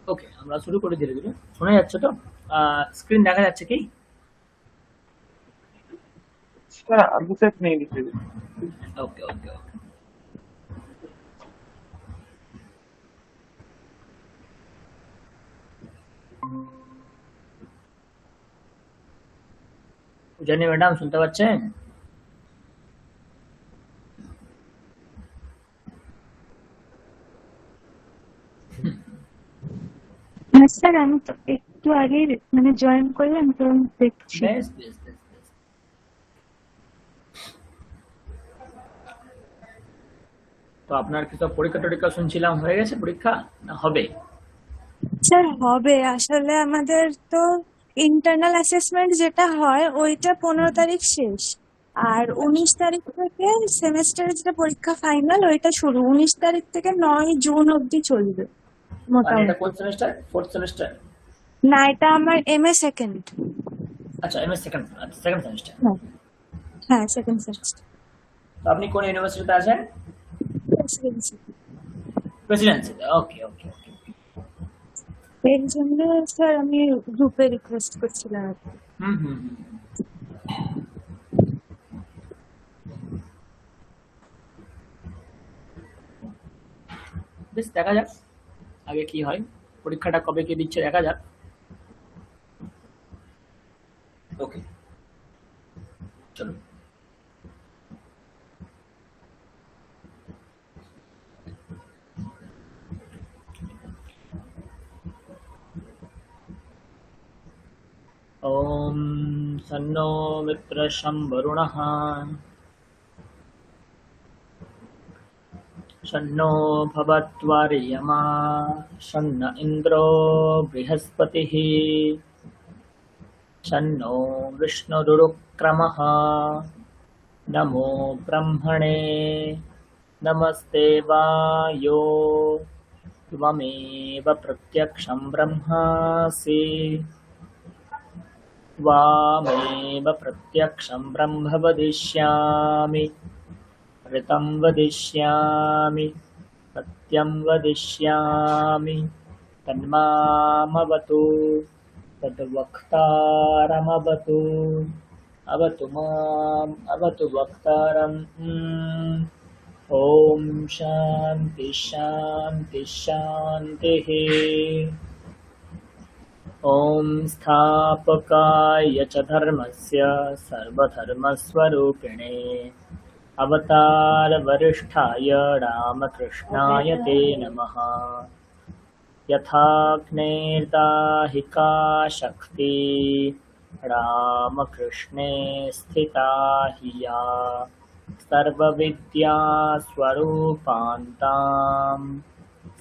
ওকে, আমরা শুরু করি ধীরে ধীরে। শোনা যাচ্ছে তো? স্ক্রিন দেখা যাচ্ছে কি? স্যার আগে সেট नहीं दिख रही। ওকে ওকে ওকে। জানি ম্যাডাম শুনতে পাচ্ছেন? হ্যাঁ স্যার, আমি তো একটু আগেই মানে জয়েন করলাম তো দেখছি। বেশ বেশ বেশ বেশ। তো আপনার কি সব পরীক্ষা টরীক্ষা শুনছিলাম হয়ে গেছে, পরীক্ষা না হবে? স্যার হবে, আসলে আমাদের তো ইন্টারনাল অ্যাসেসমেন্ট যেটা হয় ওইটা 15 তারিখ শেষ, আর আচ্ছা, 19 তারিখ থেকে সেমেস্টারের যেটা পরীক্ষা ফাইনাল ওইটা শুরু। 19 তারিখ থেকে 9 জুন অবধি চলবে মানে এটা মোটামুটি। কোন সেমিস্টার? Fourth semester? না, এটা আমার MA সেকেন্ড। আচ্ছা, এম এস সেকেন্ড, আচ্ছা সেকেন্ড সেমিস্টার। হ্যাঁ, হ্যাঁ সেকেন্ড সেমিস্টার। তো আপনি কোন ইউনিভার্সিটিতে আছেন? প্রেসিডেন্সি। প্রেসিডেন্সিতে, ওকে ওকে ওকে। এর জন্য স্যার আমি গ্রুপে রিকোয়েস্ট করছিলাম আর কি। হুম হুম হুম হুম। বেশ, দেখা যাক আগে কি হয়। পরীক্ষাটা কবে কি দিচ্ছে দেখা যাক। ওকে, চলুন। ॐ सन्नो मित्रशं वरुणः शन्नो भवत्वार्यमा शन्न इन्द्रो बृहस्पतिः शन्नो विष्णुरुक्रमः नमो ब्रह्मणे नमस्ते वायो त्वमेव प्रत्यक्षं ब्रह्मासि त्वामेव प्रत्यक्षं ब्रह्म वदिष्यामि ऋतं वदिष्यामि सत्यं वदिष्यामि तन्मामवतु तद्वक्तारमवतु अवतु माम् अवतु वक्तारम्। ॐ शान्ति शान्ति शान्तिः। ॐ स्थापकाय च धर्मस्य सर्वधर्मस्वरूपिणे अवतारवरिष्ठाय रामकृष्णाय ते नमः। यथाग्नेर्दाहिका शक्ति रामकृष्णे स्थिता हि या सर्वविद्यास्वरूपान्तां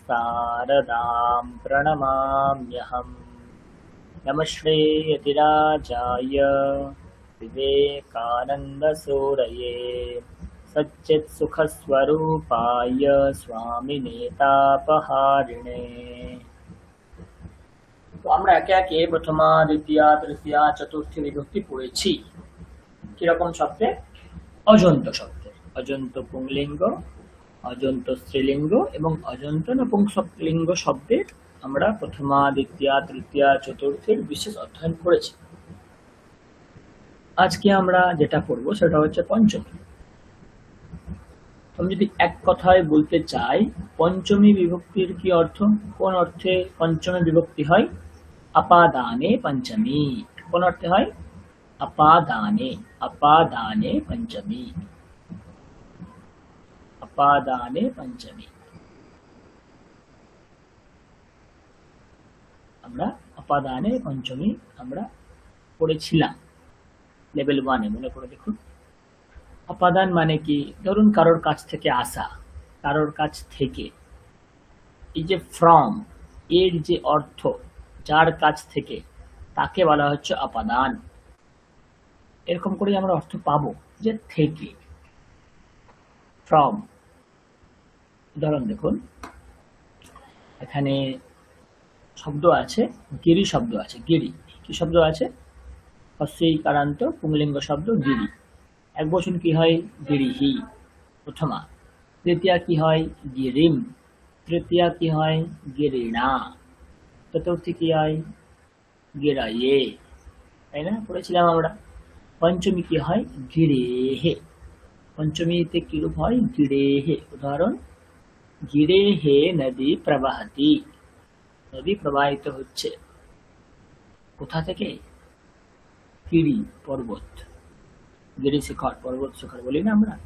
शारदां प्रणमाम्यहम्। नमः श्रीयतिराजाय विवेकानन्दसूरये सच्चित्सुखस्वरूपाय स्वामिनेतापहारिणे। তো আমরা একে একে প্রথমা দ্বিতীয়া তৃতীয়া চতুর্থী বিভক্তি পড়েছি। কিরকম শব্দে? অজন্ত শব্দে। অজন্ত পুংলিঙ্গ, অজন্ত স্ত্রীলিঙ্গ এবং অজন্ত নপুংসকলিঙ্গ শব্দের আমরা প্রথমা দ্বিতীয়া তৃতীয়া চতুর্থীর বিশেষ অধ্যয়ন করেছি। আজকে আমরা যেটা পড়ব সেটা হচ্ছে পঞ্চমী। আমি যদি এক কথায় বলতে চাই পঞ্চমী বিভক্তির কি অর্থ, কোন অর্থে পঞ্চমী বিভক্তি হয়? আপাদানে পঞ্চমী। কোন অর্থে হয়? আপাদানে, আপাদানে পঞ্চমী, আপাদানে পঞ্চমী। আমরা আপাদানে পঞ্চমী আমরা পড়েছিলাম লেভেল 1-এ, মনে করে দেখুন। আপাদান মানে কি? ধরুন কারোর কাছ থেকে আসা, কারোর কাছ থেকে, এই যে ফ্রম, এর যে অর্থ যার কাছ থেকে, তাকে বলা হচ্ছে আপাদান। এরকম করে আমরা অর্থ পাবো যে থেকে, ফ্রম। উদাহরণ দেখুন, এখানে শব্দ আছে, গিরি শব্দ আছে। গিরি কি শব্দ আছে? হস্যই কারান্ত পুংলিঙ্গ শব্দ গিরি। এক বচন কি হয়? গিরিহি প্রথমা। দ্বিতীয়া কি হয়? গিরিম। তৃতীয়া কি হয়? গিরিণা। চতুর্থী কি হয়? গিরায়ে, তাই না? পড়েছিলাম আমরা। পঞ্চমী কি হয়? গিরেহে। পঞ্চমীতে কি রূপ হয়? গিরেহে। উদাহরণ, গিরেহে নদী প্রবাহতি, নদী প্রবাহিত হচ্ছে। কোথা থেকে? গিরি, পর্বত, গিরি শিখর, পর্বত শিখর বলি না আমরা,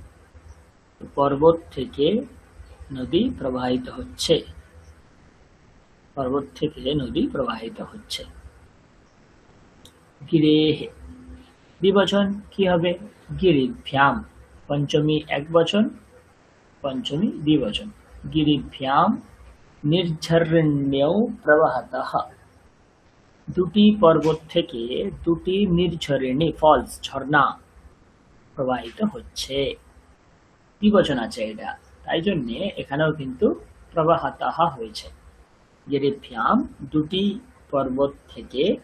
তো পর্বত থেকে নদী প্রবাহিত হচ্ছে, পর্বত থেকে নদী প্রবাহিত হচ্ছে। গিরেহে। দ্বিবচন কি হবে? গিরিভ্যাম। পঞ্চমী এক বচন, পঞ্চমী দ্বিবচন। গিরিভ্যাম নির্ঝরণ্যৌ প্রবাহতঃ, দুটি পর্বত থেকে দুটি নির্ঝরিণী, ফলস, ঝর্ণা প্রবাহিত হচ্ছে। দ্বিবচন আছে এটা, তাই জন্যে এখানেও কিন্তু প্রবাহতঃ হয়েছে। গিরিভ্যাম, দুটি পর্বত থেকে,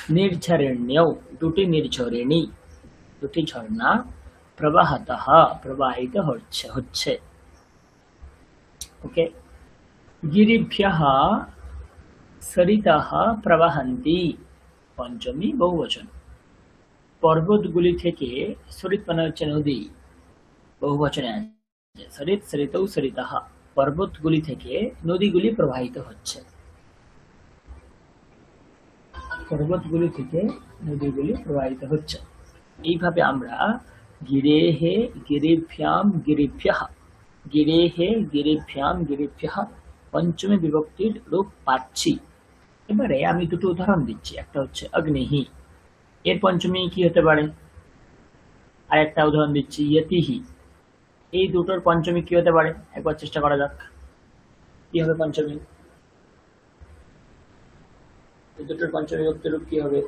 নির্ঝরিণ্যৌ, দুটি নির্ঝরিণী, দুটি ঝর্ণা, প্রবাহতঃ, প্রবাহিত হচ্ছে। ওকে। গিরিভ্যঃ সরিতঃ প্রবহন্তি, পঞ্চমী বহুবচন। পর্বতগুলি থেকে, সরিত মানে হচ্ছে নদী, বহুবচনে আছে। সরিত, সরিতৌ সরিতঃ, পর্বতগুলি থেকে নদীগুলি প্রবাহিত হচ্ছে, পর্বতগুলি থেকে নদীগুলি প্রবাহিত হচ্ছে। এইভাবে আমরা গিরেহে, গিরিভ্যাম, গিরিভ্যঃ, গিরেহে, গিরিভ্যাম, গিরিভ্যঃ পঞ্চমী বিভক্তির রূপ পাচ্ছি। এবারে আমি দুটো উদাহরণ দিচ্ছি। একটা হচ্ছে অগ্নিহি, এর পঞ্চমী কি হতে পারে? আর একটা উদাহরণ দিচ্ছি ইয়তিহি, এই দুটোর পঞ্চমী কি হতে পারে? একবার চেষ্টা করা যাক। কি হবে পঞ্চমী? এই দুটোর পঞ্চমী বিভক্তির রূপ কি হবে?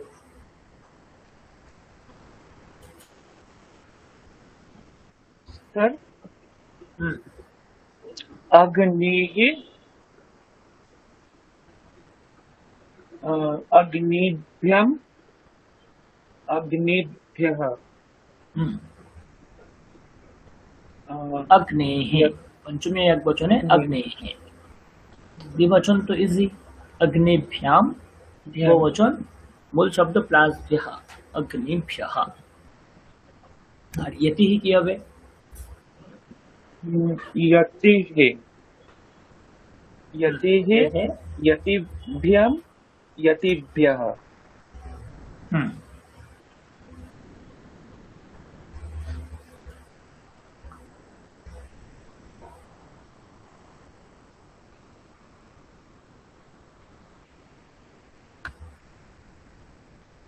স্যার, হুম, अग्निः, अग्निभ्याम्, अग्निभ्यः, হুম। अ, अग्नेहि, यत्- पंचमी एक वचन है अग्नेहि। द्विवचन तो इजी, अग्निभ्याम, बहुवचन मूल शब्द प्लस भ्यः, अग्निभ्यः। और यति ही की হবে? यतिः, यतिः, यतिभ्याम्, यतिभ्यः। হুম।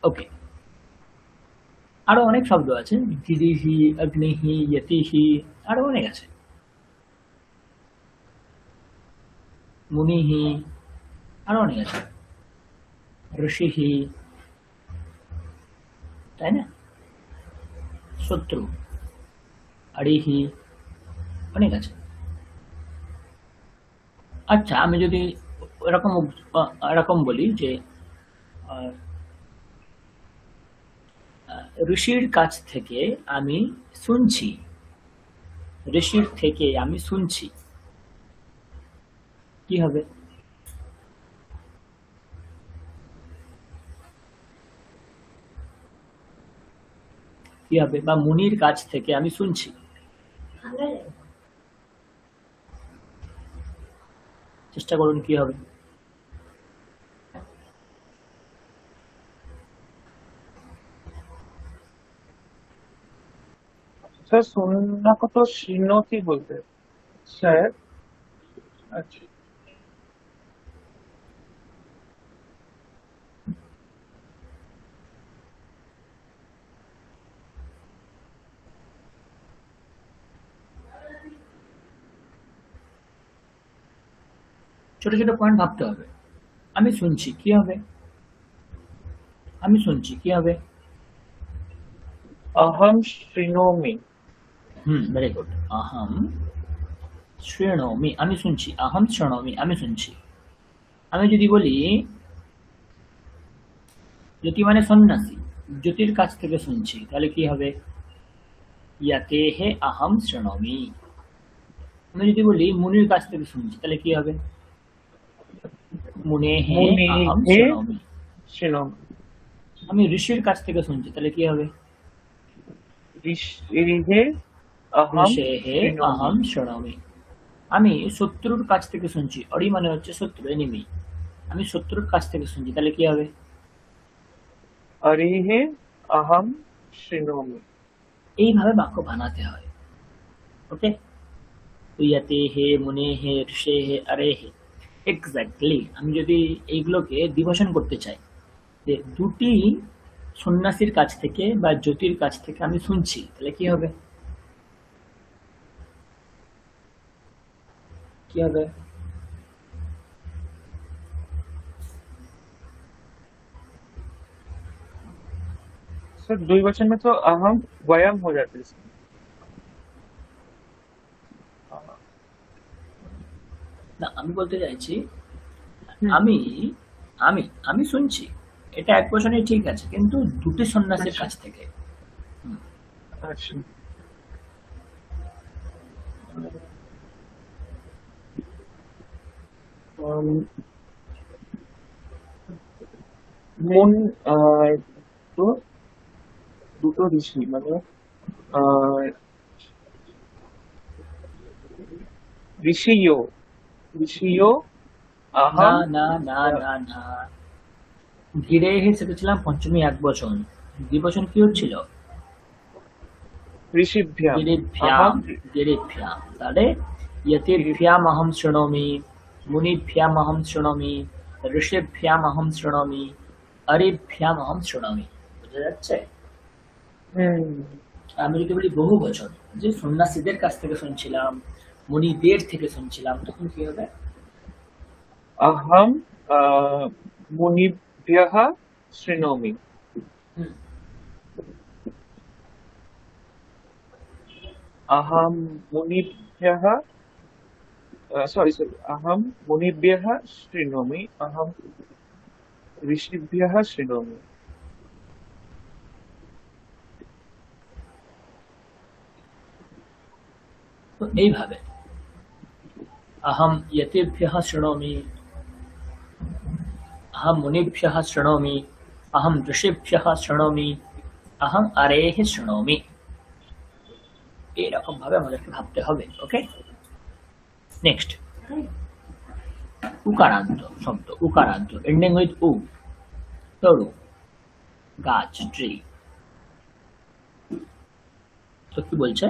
ওকে। আরো অনেক শব্দ আছে, গিরিহি, অগ্নিহি, ইয়তিহি, আরো অনেক আছে, মুনিহি, আরো অনেক আছে, ঋষিহি, তাই না? শত্রু, আড়িহি, অনেক আছে। আচ্ছা, আমি যদি এরকম এরকম বলি যে ঋষির কাছ থেকে আমি শুনছি, ঋষির থেকে আমি শুনছি, কি হবে? কি হবে? বা মুনির কাছ থেকে আমি শুনছি, চেষ্টা করুন কি হবে? স্যার, শূন্য কত শ্রীণতি বলতে স্যার? আচ্ছা ছোট ছোট পয়েন্ট ভাবতে হবে। আমি শুনছি, কি হবে? আমি শুনছি, কি হবে? अहम शृणोमि। Very good. আহম শৃণোমি, আমি শুনছি। আহম শৃণোমি, আমি শুনছি। আমি যদি বলি জ্যোতি মানে সন্ন্যাসী, জ্যোতির কাছ থেকে শুনছি, তাহলে কি হবে? ইয়াতে হে আহম শৃণোমি। আমি যদি বলি মুনির কাছ থেকে শুনছি, তাহলে কি হবে? মুনেহে মুনেহে আহম শৃণোমি। শৃণোমি। আমি ঋষির কাছ থেকে শুনছি, তাহলে কি হবে? ঋষেহে অহম ঋষেহে শৃণোমি। আহম শৃণোমি। আমি শত্রুর কাছ থেকে শুনছি, অরি মানে হচ্ছে শত্রু, এনিমি। আমি শত্রুর কাছ থেকে শুনছি, তাহলে কি হবে? হরিহে অহম শৃণোমি। এইভাবে বাক্য বানাতে হয়। ওকে, তুইয়াতে হে, মুনে হে, ঋষে হে, আরে হে। এক্স্যাক্টলি, আমি যদি এইগুলোকে ডিভোশন করতে চাই যে দুটি সন্ন্যাসীর কাছ থেকে বা জ্যোতির কাছ থেকে আমি শুনছি, তাহলে কি হবে? কি হবে? सर द्विवचन में तो अहम वयम हो जाते हैं इसमें। না, আমি বলতে চাইছি हम्म, আমি আমি আমি শুনছি, এটা এক বচনে ঠিক আছে, কিন্তু দুটি সন্ন্যাসীর আচ্ছা কাছ থেকে। হুম, अच्छा। अम, মন তো দুটো ঋষি মানে আহ, ঋষিও ঋষিও না अहम না না না না, ধীরে হে শিখেছিলাম পঞ্চমী এক বচন, দ্বিবচন কি হচ্ছিল? ऋषिभ्याम গিরিভ্যাম, अहम গিরিভ্যাম। তাহলে ইয়তিভ্যাম অহম শৃণোমি, মুনিভ্যাম অহম শৃণোমি, ঋষিভ্যাম অহম শৃণোমি, অরিভ্যাম অহম শৃণোমি। বোঝা যাচ্ছে? हम्म, আমি যদি বলি বহু বচন, যে সন্ন্যাসীদের কাছ থেকে শুনছিলাম, মুনিদের থেকে শুনছিলাম, তখন কি হবে? अहम मुनिभ्यः शृणोमि। হুম, अहम मुनिभ्यः सॉरी सॉरी अहम मुनिभ्यः शृणोमि अहम ऋषिभ्यः शृणोमि। তো এইভাবে अहम यतेभ्यः शृणोमि, अहम मुनिभ्यः शृणोमि, अहम ऋषिभ्यः शृणोमि, अहम আরেহ শৃণোমি। এইরকম ভাবে আমাদেরকে ভাবতে হবে। ওকে, নেক্সট, উকারান্ত শব্দ, উকারান্ত এন্ডিং উইথ উ, তরু, গাছ, ট্রি। তো কি বলছে?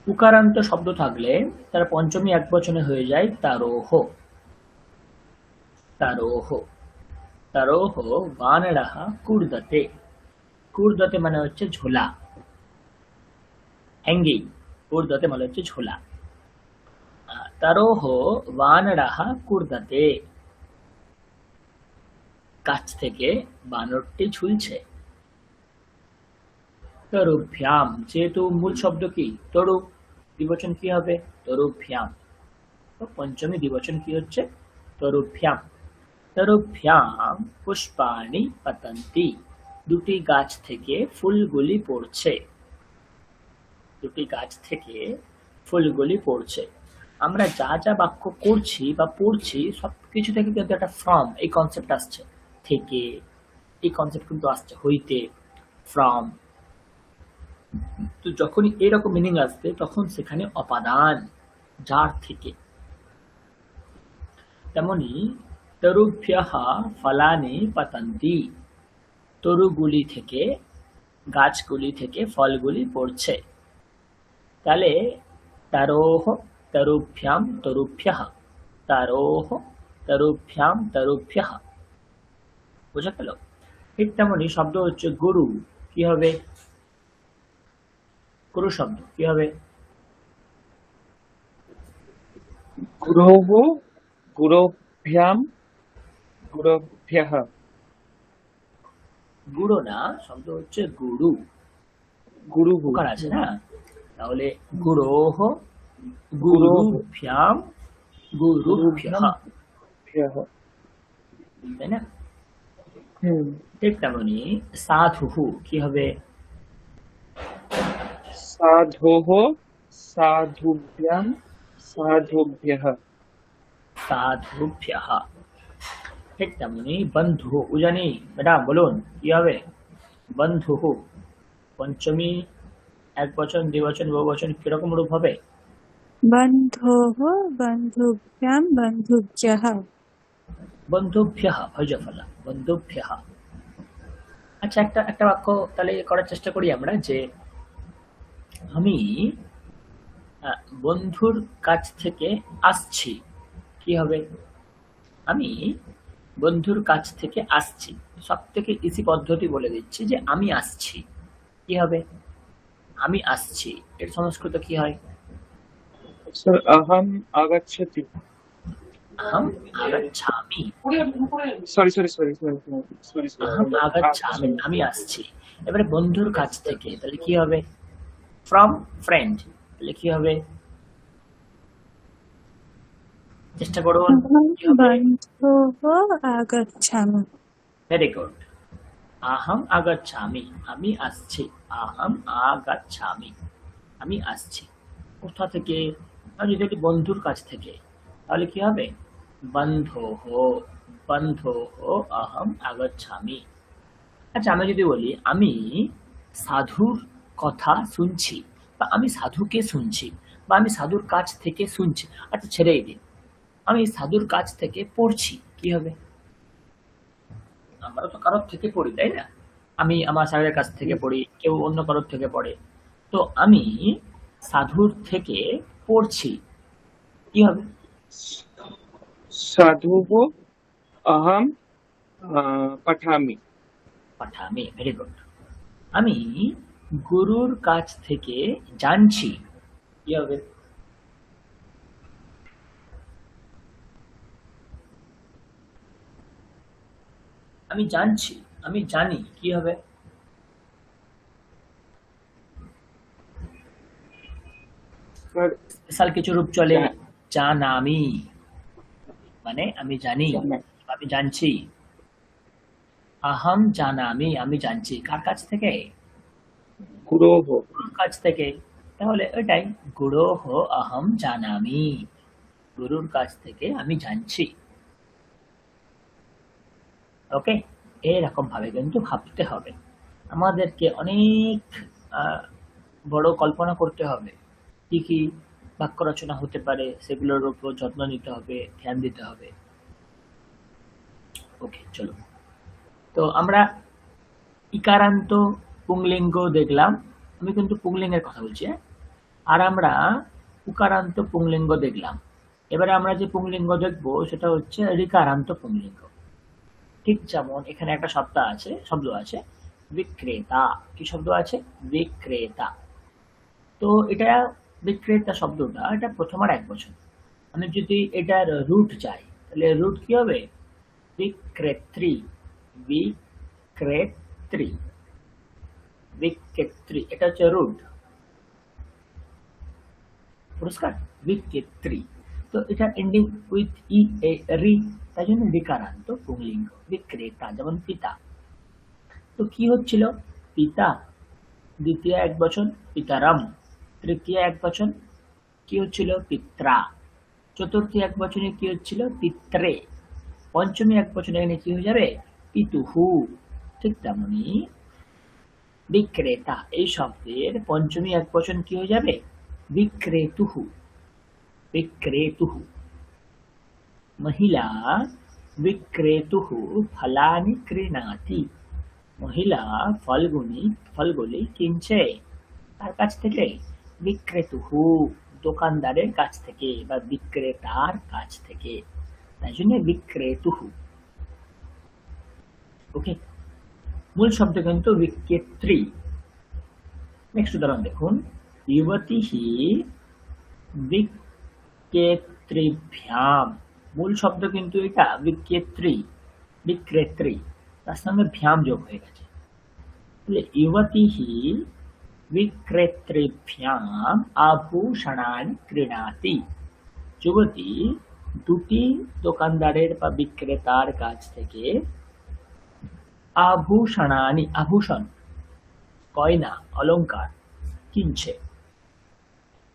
উকারান্ত শব্দ থাকলে তার পঞ্চমী এক বচনে হয়ে যায় তারোহ, তারোহ, তারোহ। বানরাহ কুর্দতে, কুর্দতে মানে হচ্ছে ঝোলা, হ্যাঙ্গিং। কুর্দতে মানে হচ্ছে ঝোলা। তারোহ বানরাহ কুর্দতে, গাছ থেকে বানরটি ঝুলছে। তরুভ্যাম, যেহেতু মূল শব্দ কি তরু, দ্বিবচন কি হবে? তরুভ্যাম। তো পঞ্চমী দ্বিবচন কি হচ্ছে? তরুভ্যাম। তরুভ্যাম পুষ্পাণি পতন্তি, দুটি গাছ থেকে ফুলগুলি পড়ছে, দুটি গাছ থেকে ফুলগুলি পড়ছে। আমরা যা যা বাক্য করছি বা পড়ছি সবকিছু থেকে কিন্তু একটা ফ্রম এই কনসেপ্ট আসছে, থেকে এই কনসেপ্ট কিন্তু আসছে, হইতে, ফ্রম। তো যখনই এরকম মিনিং আসবে তখন সেখানে অপাদান, যার থেকে। তেমনি তরুভ্যঃ ফলানি পতন্তি, তরুগুলি থেকে, গাছগুলি থেকে ফলগুলি পড়ছে। তাহলে তারোহ তরুভ্যাম তরুভ্যঃ, তারোহ তরুভ্যাম তরুভ্যঃ। বোঝা গেল? ঠিক তেমনি শব্দ হচ্ছে গরু, কি হবে? গরু শব্দ কি হবে? गुरोः गुरोभ्याम गुरोभ्यः। গুরু না, শব্দ হচ্ছে গুরু, गुरुः উকার আছে না, তাহলে গুরোহ গুরুভ্যাম গুরুভ্যঃ, गुरुभ्यः। তাই না? हम्म, ঠিক তেমনি সাধুহু কি হবে? साधोः साधुभ्याम साधुभ्यः। সাধুভ্যः। ঠিক তেমনি বন্ধু, উজানি ম্যাডাম বলুন কি হবে? বন্ধু পঞ্চমী এক বচন, দ্বিবচন, বহুবচন কিরকম রূপ হবে? বন্ধোঃ বন্ধুভ্যাং বন্ধুভ্যः। বন্ধুভ্যः ভজফলা, বন্ধুভ্যः। আচ্ছা, একটা একটা বাক্য তাহলে করার চেষ্টা করি আমরা, যে আমি বন্ধুর কাছ থেকে আসছি, কি হবে? আমি বন্ধুর কাছ থেকে আসছি, সব থেকে ইজি পদ্ধতি বলে দিচ্ছি, যে আমি আসছি, কি হবে? আমি আসছি এর সংস্কৃত কি হয়? सर अहम आगच्छति। আহম আগাচ্ছামি। Sorry sorry sorry sorry sorry আহম আগাচ্ছামি, আমি আসছি। এবারে বন্ধুর কাছ থেকে তাহলে কি হবে? ফ্রম ফ্রেন্ড, তাহলে কি হবে? চেষ্টা করুন, अहं কি হবে? बन्धोः आगच्छामि। Very good. আহম আগাচ্ছামি, আমি আসছি। আহম আগাচ্ছামি, আমি আসছি। কোথা থেকে? আমি যদি বলি বন্ধুর কাছ থেকে, তাহলে কি হবে? বন্ধোঃ, বন্ধোঃ আহম আগাচ্ছামি। আচ্ছা, আমি যদি বলি আমি সাধুর কথা শুনছি, বা আমি সাধুকে শুনছি, বা আমি সাধুর কাছ থেকে শুনছি, আচ্ছা ছেড়েই দিন, আমি সাধুর কাছ থেকে পড়ছি, কি হবে? আমরা তো কারোর থেকে পড়ি, তাই না? আমি আমার স্যারের কাছ থেকে পড়ি, কেউ অন্য কারোর থেকে পড়ে। তো আমি সাধুর থেকে পড়ছি, কি হবে? साधुः अहम पठामि। পাঠামি, ভেরি গুড। আমি গুরুর কাছ থেকে জানছি, কি হবে? আমি জানছি, আমি জানি, কি হবে? सर স্পেশাল কিছু রূপ চলে, जा- জানামি, মানে আমি জানি, আমি জানছি। আহম জানামি, আমি জানছি, কার কাছ থেকে? गुरोः গুরুর কাছ থেকে। তাহলে ওইটাই, গুরোঃ অহম জানামি, গুরুর কাছ থেকে আমি জানছি। ওকে, এরকম ভাবে কিন্তু ভাবতে হবে। আমাদেরকে অনেক আহ, বড় কল্পনা করতে হবে, কি কি বাক্য রচনা হতে পারে সেগুলোর উপর যত্ন নিতে হবে, ধ্যান দিতে হবে। ওকে, চলো। তো আমরা ইকারান্ত পুংলিঙ্গ দেখলাম, আমি কিন্তু পুংলিঙ্গের কথা বলছি, হ্যাঁ? আর আমরা উকারান্ত পুংলিঙ্গ দেখলাম। এবারে আমরা যে পুংলিঙ্গ দেখবো সেটা হচ্ছে ঋকারান্ত পুংলিঙ্গ। ঠিক যেমন এখানে একটা শব্দ আছে বিক্রেতা। কি শব্দ আছে? বিক্রেতা। তো এটা বিক্রেতা শব্দটা, এটা প্রথম আর এক বচন। আমি যদি এটার রুট চাই, তাহলে রুট কি হবে? বিক্রেত্রী, বিক্রেত্রী, বিক্রেত্রী, এটা হচ্ছে রুট। পুরস্কার, বিক্রেত্রী। তো এটা এন্ডিং উইথ ই, এ, রি, তাই জন্য রিকারান্ত পুংলিঙ্গ। বিক্রেতা, যেমন পিতা। তো কি হচ্ছিল? পিতা, দ্বিতীয় এক বচন পিতারাম, তৃতীয় এক বচন কি হচ্ছিল? পিত্রা, চতুর্থী এক বচনে কি হচ্ছিল? পিত্রে, পঞ্চমী এক বচনে এখানে কি হয়ে যাবে? পিতুহু। ঠিক তেমনি বিক্রেতা এই শব্দের পঞ্চমী এক বচন কি হয়ে যাবে? বিক্রেতুহু, বিক্রেতুহু। মহিলা বিক্রেতুহু ফলানি ক্রীণাতি, মহিলা ফলগুলি কিনছে, তার কাছ থেকে? বিক্রেতুহু, দোকানদারের কাছ থেকে বা বিক্রেতার কাছ থেকে, তাই জন্য বিক্রেতুহু। ওকে, মূল শব্দ কিন্তু বিক্রেত্রী। নেক্সট উদাহরণ দেখুন, युवती বিক্রেতৃভ্যাম। মূল শব্দ কিন্তু এটা বিক্রেত্রী, বিক্রেত্রী, তার সঙ্গে ভ্যাম যোগ হয়ে গেছে। युवती বিক্রেতৃভ্যাম আভূষণানি ক্রীণাতি। যুবতী দুটি দোকানদারের বা বিক্রেতার কাছ থেকে আভূষণানি, আভূষণ, গয়না, অলংকার কিনছে।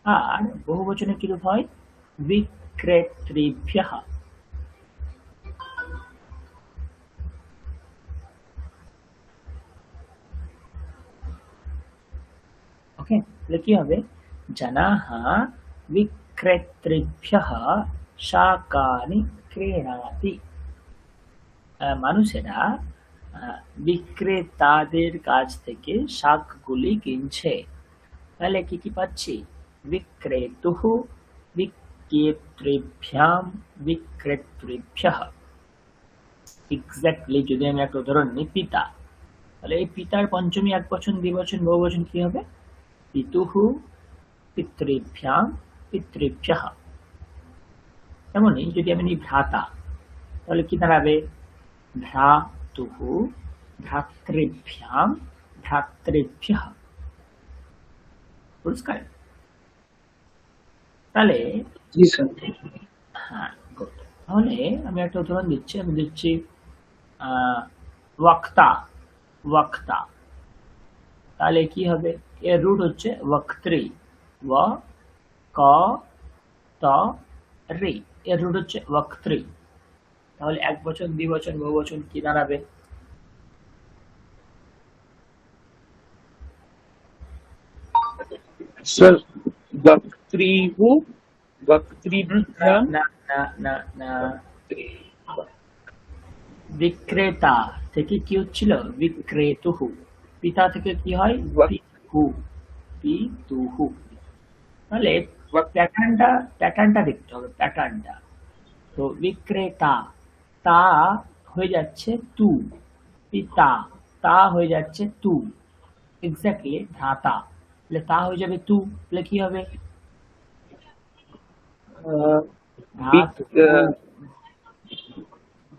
আর বহুবচনে কিরূপ হয়? বিক্রেতৃভ্যঃ, কি হবে? জনাঃ বিক্রেতৃভ্যঃ শাকানি ক্রীণাতি। মানুষেরা বিক্রেতাদের কাছ থেকে শাকগুলি কিনছে। তাহলে কি কি পাচ্ছি? বিক্রেতুঃ বিক্রেতৃভ্যাম বিক্রেতৃভ্যঃ। এক্স্যাক্টলি যদি আমি একটা উদাহরণ নিই, পিতা, তাহলে এই পিতার পঞ্চমী একবচন দ্বিবচন বহুবচন কি হবে? পিতুঃ পিতৃভ্যাম পিতৃভ্যঃ। তেমনি যদি আমি নিই ভ্রাতা, তাহলে কি দাঁড়াবে? ভ্রাতুঃ ভ্রাতৃভ্যাম ভ্রাতৃভ্যঃ। পরিষ্কার? তাহলে जी सर। হ্যাঁ, good. তাহলে আমি একটা উদাহরণ দিচ্ছি, আমি দিচ্ছি ওয়াক্তা। ওয়াক্তা, তাহলে কি হবে? এর রুট হচ্ছে ওয়াক্ত্রী, ও ক ত রি, এর রুট হচ্ছে ওয়াক্ত্রী। তাহলে এক বচন দ্বিবচন বহুবচন কি দাঁড়াবে? सर वक्त्रीहु वक्त्रीभ्याम না না না না, বিক্রেতা থেকে কি হচ্ছিল? বিক্রেতুহু। পিতা থেকে কি হয়? वक পিতুহু, পিতুহু। তাহলে প্যাটার্নটা দেখতে হবে, প্যাটার্নটা। তো বিক্রেতা, তা হয়ে যাচ্ছে তু, পিতা তা হয়ে যাচ্ছে তু, এক্স্যাক্টলি ভ্রাতা, তাহলে তা হয়ে যাবে তু, তাহলে কি হবে? ভ্রাতুহু।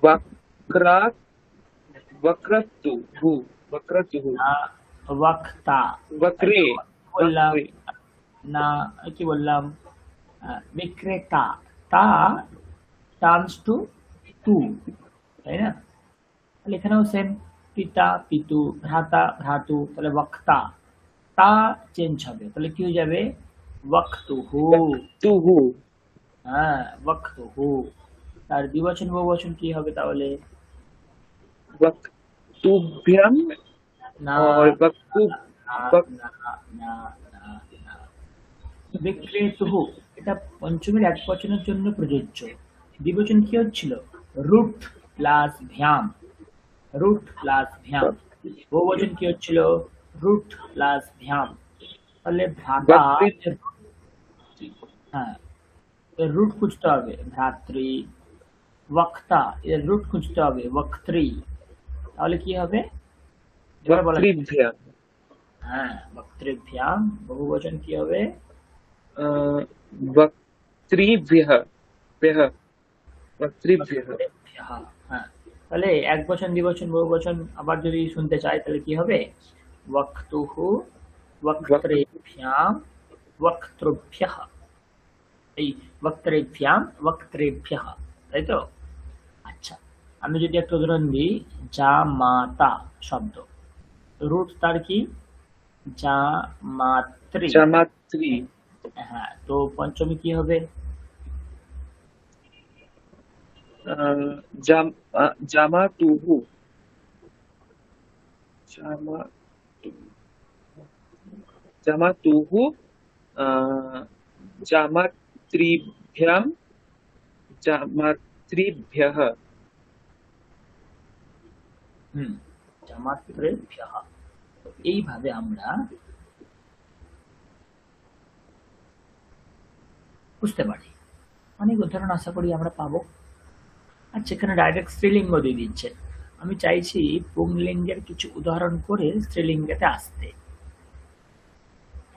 वक्रा वक्रतुहु वक्रतुहु না, ওয়াক্তা। वक्रे বললাম वक्रे না, কি বললাম? বিক্রেতা, তা টার্নস টু তু, তাই না? তাহলে এখানেও সেম, পিতা পিতু, ভ্রাতা ভ্রাতু, তাহলে বক্তা, তা চেঞ্জ হবে, তাহলে কি হয়ে যাবে? ওয়াক্তুহু। वक्तुहु হ্যাঁ, ওয়াক্তুহু। তার দ্বিবচন বহুবচন কি হবে তাহলে? वक्तुभ्यम না और वक्तु না वक না না না না। বিক্রেতুহু এটা পঞ্চমীর এক বচনের জন্য প্রযোজ্য। দ্বিবচন কি হচ্ছিল? রুট প্লাস ভ্যাম, রুট প্লাস ভ্যাম। বহুবচন কি হচ্ছিল? রুট প্লাস ভ্যাম। তাহলে ভ্রাতা, वक्ति হ্যাঁ, এর রুট খুঁজতে হবে ভ্রাতৃ। বক্তা, এর রুট খুঁজতে হবে বক্ত্রী। তাহলে কি হবে? জোরে বলা। वक्तृभ्यम হ্যাঁ, বক্তৃভ্যাম। বহুবচন কি হবে? वक्तृभ्यः भ्यः वक्तृभ्यः বক্তৃভ্যः। হ্যাঁ, তাহলে এক বচন দ্বিবচন বহুবচন আবার যদি শুনতে চাই তাহলে কি হবে? ওয়াক্তুহু ওয়াক্তৃভ্যাম ওয়াক্তৃভ্যः। এই বক্তৃভ্যাম বক্তৃভ্যः, তাই তো? আচ্ছা, আমি যদি একটা উদাহরণ দিই, জামাতা শব্দ, রুট তার কি? জামাত্রী। जामात्री হ্যাঁ, তো পঞ্চমী কি হবে? जामातुहु जामा जामातुहु जामात्रिभ्याम जामात्रिभ्यः জামাত্রেভ্যः। তো এইভাবে আমরা বুঝতে পারি। অনেক উদাহরণ আশা করি আমরা পাবো। আচ্ছা, এখানে ডাইরেক্ট স্ত্রীলিঙ্গ দিয়ে দিচ্ছে। আমি চাইছি পুংলিঙ্গের কিছু উদাহরণ করে স্ত্রীলিঙ্গেতে আসতে।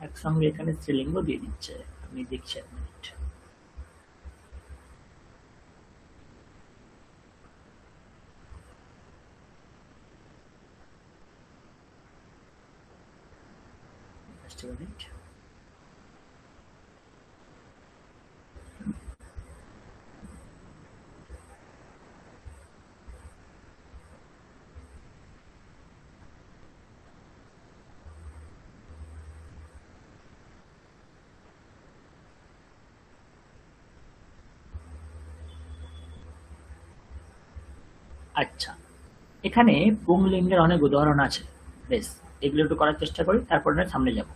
একসঙ্গে এখানে স্ত্রীলিঙ্গ দিয়ে দিচ্ছে, আমি দেখছি এক মিনিট। Just a minute. আচ্ছা, এখানে পুংলিঙ্গের অনেক উদাহরণ আছে। বেশ, এগুলো একটু করার চেষ্টা করি, তারপর না সামনে যাব।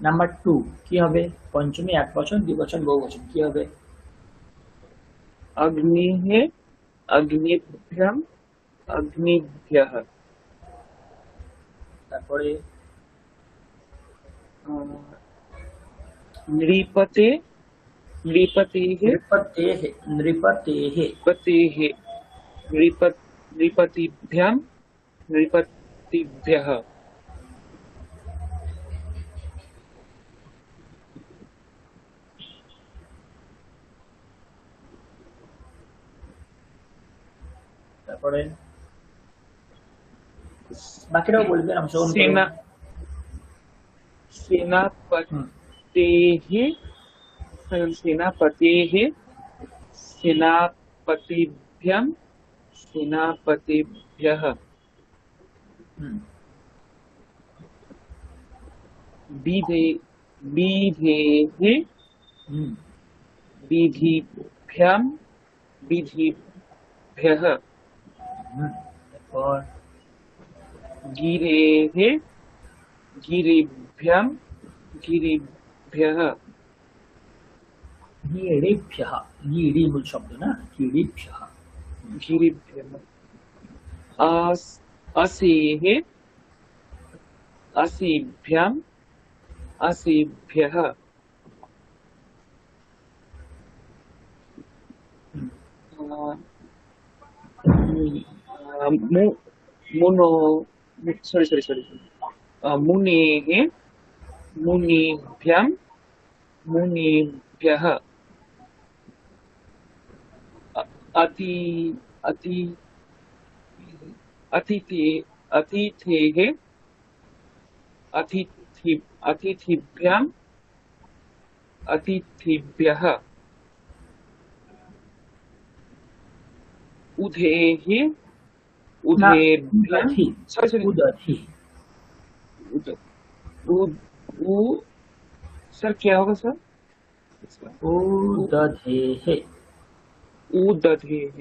নাম্বার 2 কি হবে? পঞ্চমী একবচন, দ্বিবচন, বহুবচন কি হবে? अग्निः अग्निभ्यम् अग्निभ्यः তারপরে नृपते नृपतेः নৃপতেः নৃপতেः पतेः नृपतिभ्याम् नृपतिभ्यः তারপরে বাকিরাও বলবেন, অংশগ্রহণ করুন। सेना सेनापतेः सेनापतेः सेनापतिभ्याम् सेनापतिभ्यः হুম, विधे विधेः হুম, विधिभ्याम् विधिभ्यः হুম। তারপর गिरेः गिरिभ्याम् गिरिभ्यः গিরিভ্যः, গিরি মূল শব্দ না, গিরিভ্যः। गिरिभ्यः असेः असीभ्याम् असीभ्यः হুম, मुनो sorry मुनेः मुनिभ्याम् मुनिभ्यः अति अति अतिथि अतिथेः अतिथिभ्याम् अतिथिभ्यः उधेः না, उधेभ्याम् উদধি, sorry উদধি। सर क्या होगा सर? उदधेः। उदधेः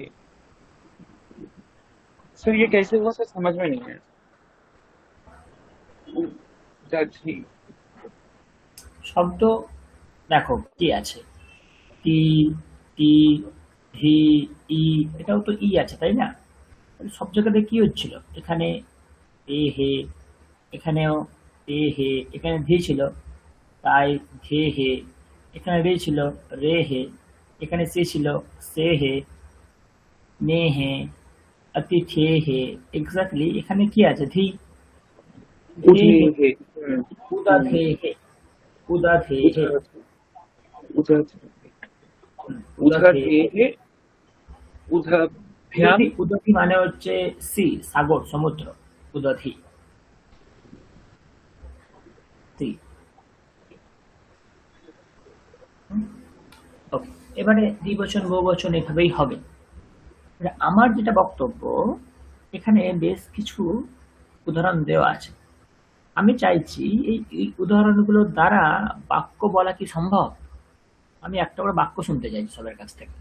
सर ये कैसे हुआ सर, समझ में नहीं आया। उदधि শব্দ দেখো কি আছে, টি, টি, হি, ই, এটাও তো ই আছে তাই না? তাহলে সব জায়গাতে কি হচ্ছিল? এখানে এ হে, এখানেও এ হে, এখানে ধি ছিল তাই ধে হে, এখানে রে ছিল রে হে, এখানে সে ছিল সে হে, নে হে, অতিথে হে। এক্স্যাক্টলি এখানে কি আছে? ধি, ধে হে, उधेः উদাধে হে, উদাধে হে, उदधेः উদাধে। उदभ्याम् উদধি, উদধি মানে হচ্ছে সি, সাগর, সমুদ্র। উদধি সি। ওকে, এবারে দ্বিবচন বহুবচন এভাবেই হবে। এবারে আমার যেটা বক্তব্য, এখানে বেশ কিছু উদাহরণ দেওয়া আছে। আমি চাইছি এই উদাহরণগুলোর দ্বারা বাক্য বলা কি সম্ভব? আমি একটা করে বাক্য শুনতে চাইছি সবার কাছ থেকে।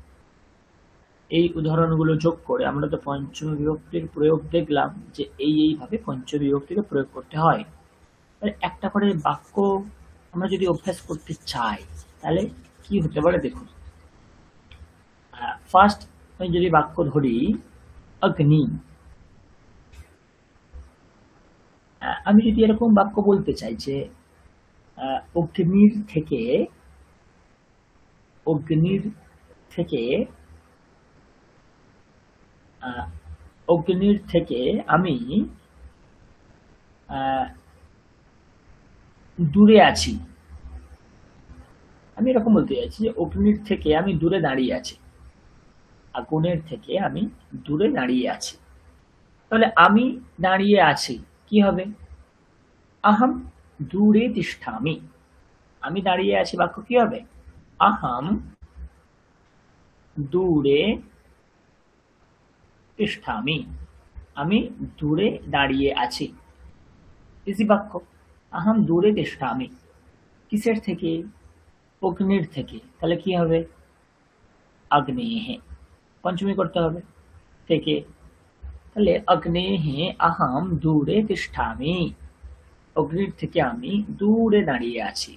এই উদাহরণগুলো যোগ করে আমরা তো পঞ্চমী বিভক্তির প্রয়োগ দেখলাম যে এইভাবে পঞ্চমী বিভক্তিকে প্রয়োগ করতে হয়। তাহলে একটা করে বাক্য আমরা যদি অভ্যাস করতে চাই তাহলে কি হতে পারে দেখুন। ফার্স্ট আমি যদি বাক্য ধরি অগ্নি, আমি যদি এরকম বাক্য বলতে চাই যে অগ্নির থেকে অগ্নির থেকে অগ্নির থেকে আমি দূরে আছি, আমি এরকম বলতে চাইছি যে অগ্নির থেকে আমি দূরে দাঁড়িয়ে আছি, আগুনের থেকে আমি দূরে দাঁড়িয়ে আছি। তাহলে আমি দাঁড়িয়ে আছি কি হবে? আহম দূরে তিষ্ঠামি। আমি দাঁড়িয়ে আছি বাক্য কি হবে? আহম দূরে তিষ্ঠামি। আমি দূরে দাঁড়িয়ে আছি। ইজি বাক্য। আহম দূরে তিষ্ঠামি। কিসের থেকে? অগ্নির থেকে। তাহলে কি হবে? अग्नेः, पंचमी करते হবে থেকে। তাহলে अग्नेः अहं दूरे तिष्ठामि। অগ্নির থেকে আমি দূরে দাঁড়িয়ে আছি,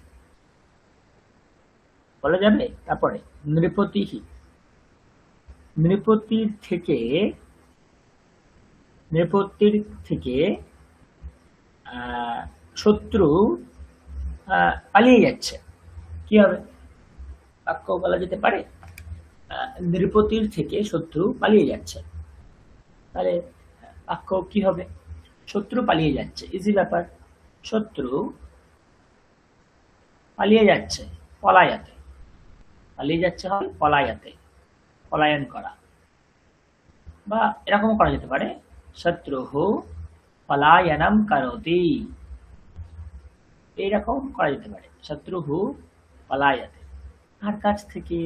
বলা যাবে। তারপরে নৃপতিহি, নৃপতির থেকে, নৃপতির থেকে শত্রু পালিয়ে যাচ্ছে, কি হবে? বাক্য বলা যেতে পারে নৃপতির থেকে শত্রু পালিয়ে যাচ্ছে, তাহলে বাক্য কি হবে? শত্রু পালিয়ে যাচ্ছে, ইজি ব্যাপার। শত্রু পালিয়ে যাচ্ছে, পলায়াতে, পালিয়ে যাচ্ছে হয় পলায়াতে, পলায়ন করা। বা এরকম করা যেতে পারে শত্রুঃ পলায়নম করোতি, এইরকম করা যেতে পারে শত্রুঃ পলায়তে। কার কাছ থেকে?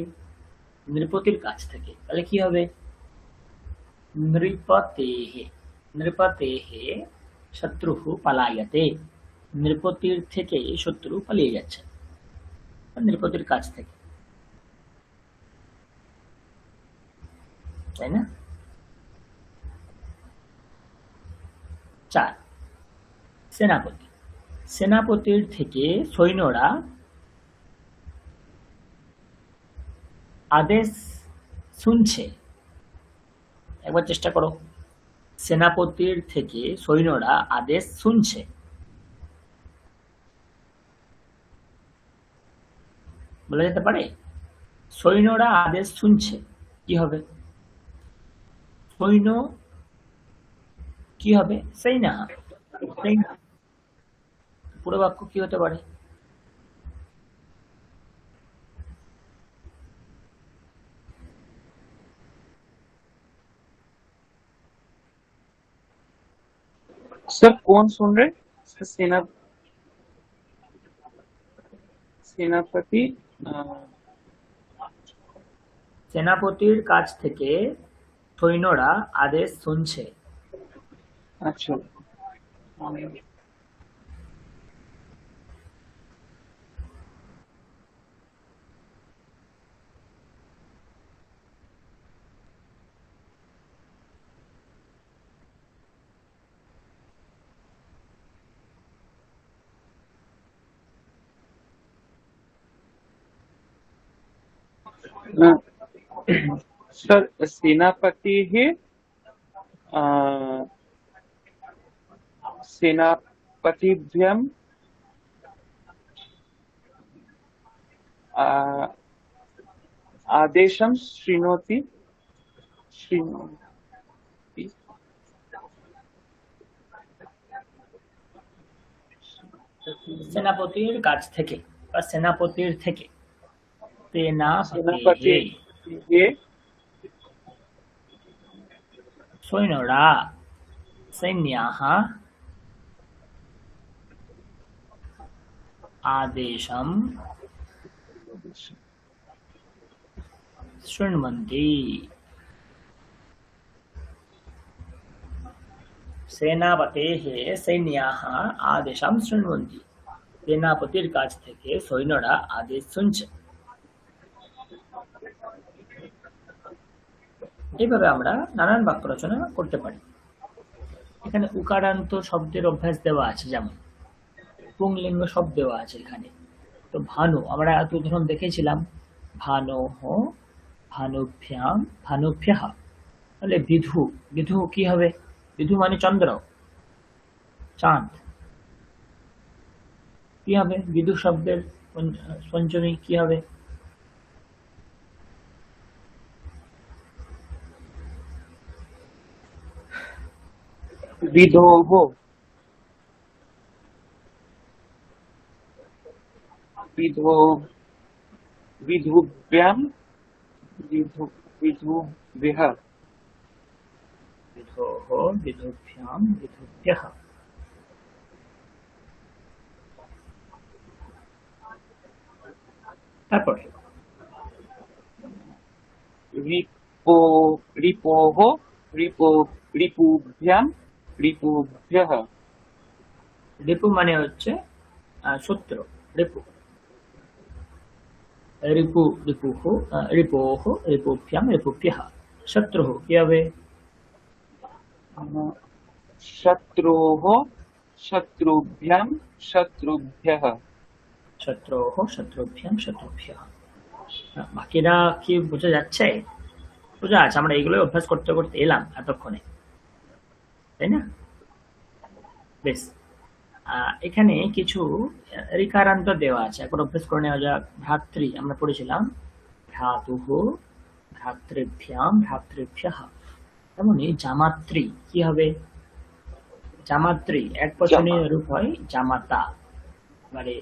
নৃপতির কাছ থেকে, তাহলে কি হবে? নৃপতেঃ, নৃপতেঃ শত্রুঃ পলায়তে, নৃপতির থেকে শত্রু পালিয়ে যাচ্ছে, নৃপতির কাছ থেকে, তাই না? 4 সেনাপতি, সেনাপতির থেকে সৈন্যরা আদেশ শুনছে, একবার চেষ্টা করো। সেনাপতির থেকে সৈন্যরা আদেশ শুনছে, বলা যেতে পারে সৈন্যরা আদেশ শুনছে, কি হবে? সৈন্য কি হবে? সৈন্যঃ, সৈন্য। পুরো বাক্য কি হতে পারে? सर कौन सुन रहे? सेना सेनापति সেনাপতির কাছ থেকে সৈন্যরা আদেশ শুনছে। अच्छा सर सेनापति ही सेनापतिभ्यम आदेशं शृणोति शृणोति সেনাপতির কাছ থেকে বা সেনাপতির থেকে, सेनापति সেনাপতিः ये সৈন্যরা, সৈন্যাः আদেশম শৃण्वन्ति, সেনাপতেः সৈন্যাः আদেশম শৃण्वन्ति, সেনাপতির কাছ থেকে সৈন্যরা আদেশ শুনছে। এইভাবে আমরা নানান বাক্য রচনা করতে পারি। এখানে উকারান্ত শব্দের অভ্যাস দেওয়া আছে, যেমন পুংলিঙ্গ শব্দ দেওয়া আছে এখানে। তো ভানু, আমরা এত উদাহরণ দেখেছিলাম, ভানোঃ, ভানুভ্যাম, ভানুভ্যঃ। তাহলে বিধু, বিধু কি হবে? বিধু মানে চন্দ্র, চাঁদ, কি হবে? বিধু শব্দের পঞ্চমী কি হবে? विधोः विधो विधुभ्यां विधुभ्यः বিধোঃ, বিধুভ্যাম, বিধুভ্যঃ। তারপরে रिपो रिपोः रिपुभ्यां रिपुभ्यः রিপু মানে হচ্ছে শত্রু, রিপু। রিপু, রিপুঃ, রিপোঃ, রিপুভ্যাম, রিপুভ্যঃ। শত্রুঃ কি হবে? शत्रोः शत्रुभ्यां शत्रुभ्यः শত্রোহ শত্রুভ্যাম শত্রুভ্যः। বাকিরা কি বোঝা যাচ্ছে? বোঝা আছে, আমরা এগুলো অভ্যাস করতে করতে এলাম এতক্ষণে, তাই না? বেশ, এখানে কিছু রিকারান্ত দেওয়া আছে, একবার অভ্যাস করে নেওয়া যাক। ভ্রাতৃ আমরা পড়েছিলাম ভ্রাতুঃ ভ্রাতৃভ্যাম ভ্রাতৃভ্যः। তেমনি জামাত্রী কি হবে? জামাত্রী এক বচনে রূপ হয় জামাতা, মানে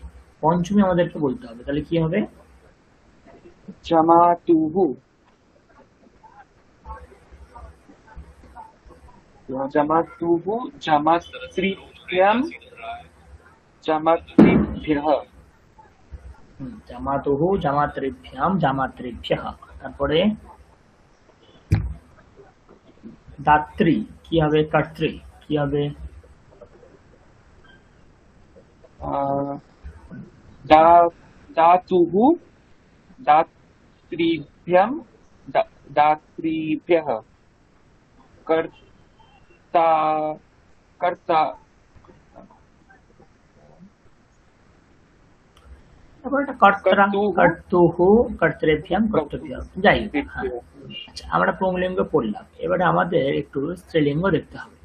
পঞ্চমী আমাদেরকে বলতে হবে, তাহলে কি হবে? जमातुः जमातुः जमातृभ्यां जमातृभ्यः জামাতুহু জামাতৃভ্যাম জামাতৃভ্যः। তারপরে দাত্রী কি হবে? কর্ত্রী কি হবে? दातुः दातृभ्यां दातृभ्यः कर्ता कर्ता তারপর একটা কর্তা, কর্তুহু। কর্তুহু কর্তৃভ্যাম কর্তব্যাম, যাই হোক। হ্যাঁ, আচ্ছা, আমরা পুংলিঙ্গ পড়লাম, এবারে আমাদের একটু স্ত্রীলিঙ্গ দেখতে হবে।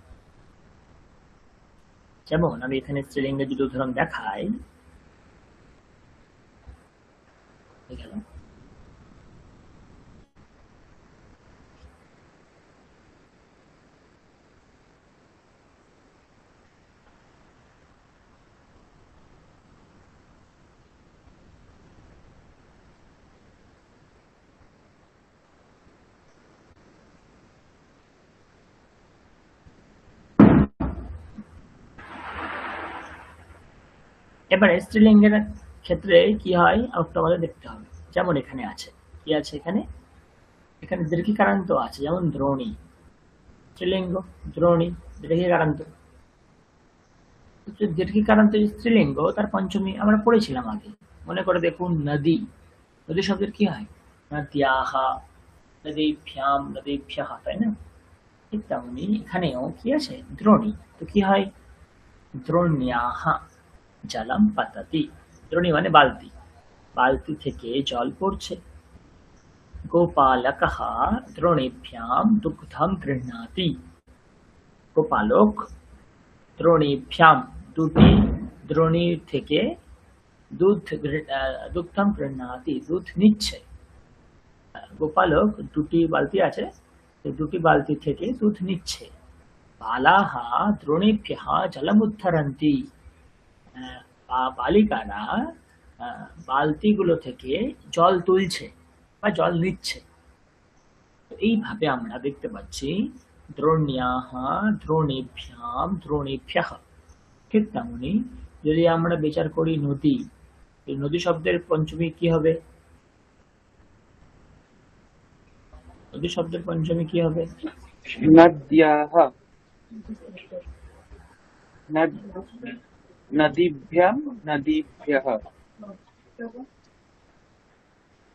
যেমন আমি এখানে স্ত্রীলিঙ্গের যদি উদাহরণ দেখাই, হয়ে গেল। এবারে স্ত্রীলিঙ্গের ক্ষেত্রে কি হয় একটু আমাদের দেখতে হবে। যেমন এখানে আছে, কি আছে এখানে? এখানে দীর্ঘিকারান্ত আছে, যেমন দ্রোণী, স্ত্রীলিঙ্গ দ্রোণী দীর্ঘিকারান্ত। দীর্ঘিকারান্ত স্ত্রীলিঙ্গ, তার পঞ্চমী আমরা পড়েছিলাম আগে, মনে করে দেখুন। নদী, নদী শব্দের কি হয়? নদ্যাহা নদীভ্যাম নদীভ্যः, তাই না? ঠিক তেমনি এখানেও কি আছে? দ্রোণী, তো কি হয়? দ্রোণ্যাহ জলম পততি। দ্রোণী মানে বালতি, বালতি থেকে জল পড়ছে। গোপালকः দ্রোণীভ্যাম দুগ্ধম গৃহ্ণাতি। গোপালক দ্রোণীভ্যাম দুটি দ্রোণী থেকে দুগ্ধম গৃহ্ণাতি দুধ নিচ্ছে। গোপালক দুটি বালতি আছে, দুটি বালতি থেকে দুধ নিচ্ছে। বালাহ দ্রোণীভ্যः জলমুদ্ধরন্তি। বালিকারা বালতিগুলো থেকে জল তুলছে বা জল নিচ্ছে। এইভাবে আমরা দেখতে পাচ্ছি দ্রোণ্যাহ দ্রোণীভ্যাম দ্রোণীভ্যः। ঠিক তেমনি যদি আমরা বিচার করি নদী, এই নদী শব্দের পঞ্চমী কি হবে? নদী শব্দের পঞ্চমী কি হবে? नद्याः नदीभ्यां नदीभ्यः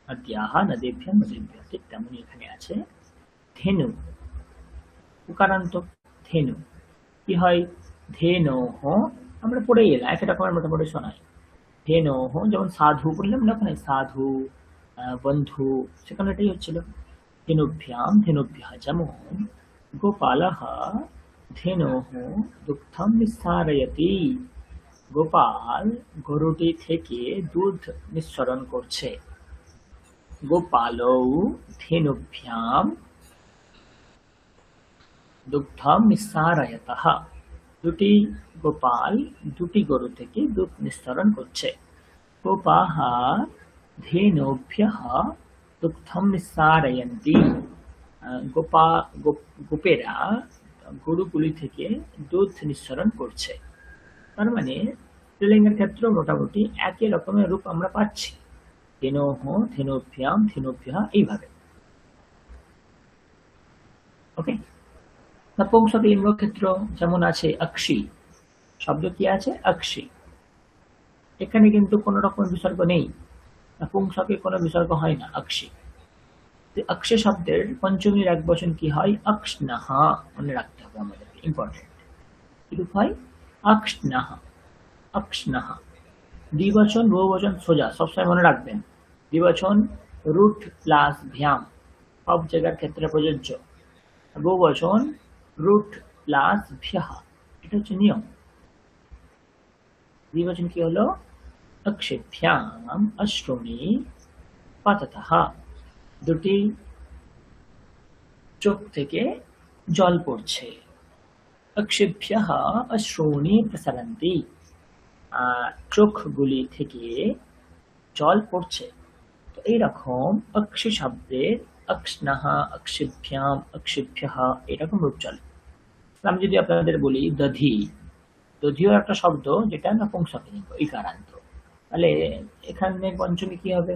নদ্যাহ নদীভ্যাম নদীভ্যः। ঠিক তেমনি এখানে আছে ধেনু, উকারান্ত ধেনু কি হয়? ধেনোহ, আমরা পড়ে এলাম, একটা রকমের মোটামুটি শোনাই। ধেনোহ, যেমন সাধু বললাম না ওখানে, সাধু বন্ধু, সেখানে এটাই হচ্ছিল। ধেনুভ্যাম ধেনুভ্যः, যেমন গোপালः ধেনোহ দুগ্ধম নিঃসারয়তি। গোপাল গরুটি থেকে দুধ নিঃসরণ করছে। গোপালৌ ধেনুভ্যাম দুগ্ধম নিঃসারয়তঃ। দুটি গোপাল দুটি গরু থেকে দুধ নিঃসরণ করছে। গোপাः ধেনুভ্যः দুগ্ধম নিঃসারয়ন্তি। গোপেরা গরুগুলি থেকে দুধ নিঃসরণ করছে। তার মানে স্ত্রীলিঙ্গের ক্ষেত্রে মোটামুটি একই রকমের রূপ আমরা পাচ্ছি, ধেনোহ ধেনুভ্যাম ধেনুভ্যः, এইভাবে। ওকে, নপুংসকলিঙ্গ ক্ষেত্র যেমন আছে অক্ষি শব্দ, কি আছে? অক্ষি। এখানে কিন্তু কোনো রকম বিসর্গ নেই, নপুংসকে কোনো বিসর্গ হয় না, অক্ষি। অক্ষি শব্দের পঞ্চমীর এক বচন কি হয়? অক্ষ্ণঃ, মনে রাখতে হবে আমাদেরকে, ইম্পর্টেন্ট। কি রূপ হয়? অক্ষ্ণঃ, অক্ষ্ণঃ। দ্বিবচন বহুবচন সোজা সবসময় মনে রাখবেন। দ্বিবচন রুট প্লাস ভ্যাম সব জায়গার ক্ষেত্রে প্রযোজ্য। বহুবচন রুট প্লাস ভ্যঃ, এটা হচ্ছে নিয়ম। দ্বিবচন কি হলো? অক্ষেভ্যাম অশ্রুণি পাততঃ, দুটি চোখ থেকে জল পড়ছে। অক্ষেভ্যঃ অশ্রূণি প্রসরন্তি, চোখগুলি থেকে জল পড়ছে। তো এইরকম অক্ষি শব্দের অক্ষ্ণঃ, অক্ষিভ্যাম, অক্ষিভ্যঃ এরকম রূপ চলে। আমি যদি আপনাদের বলি দধি, দধিও একটা শব্দ যেটা নপুংসকলিঙ্গ ইকারান্ত, তাহলে এখানে পঞ্চমী কি হবে?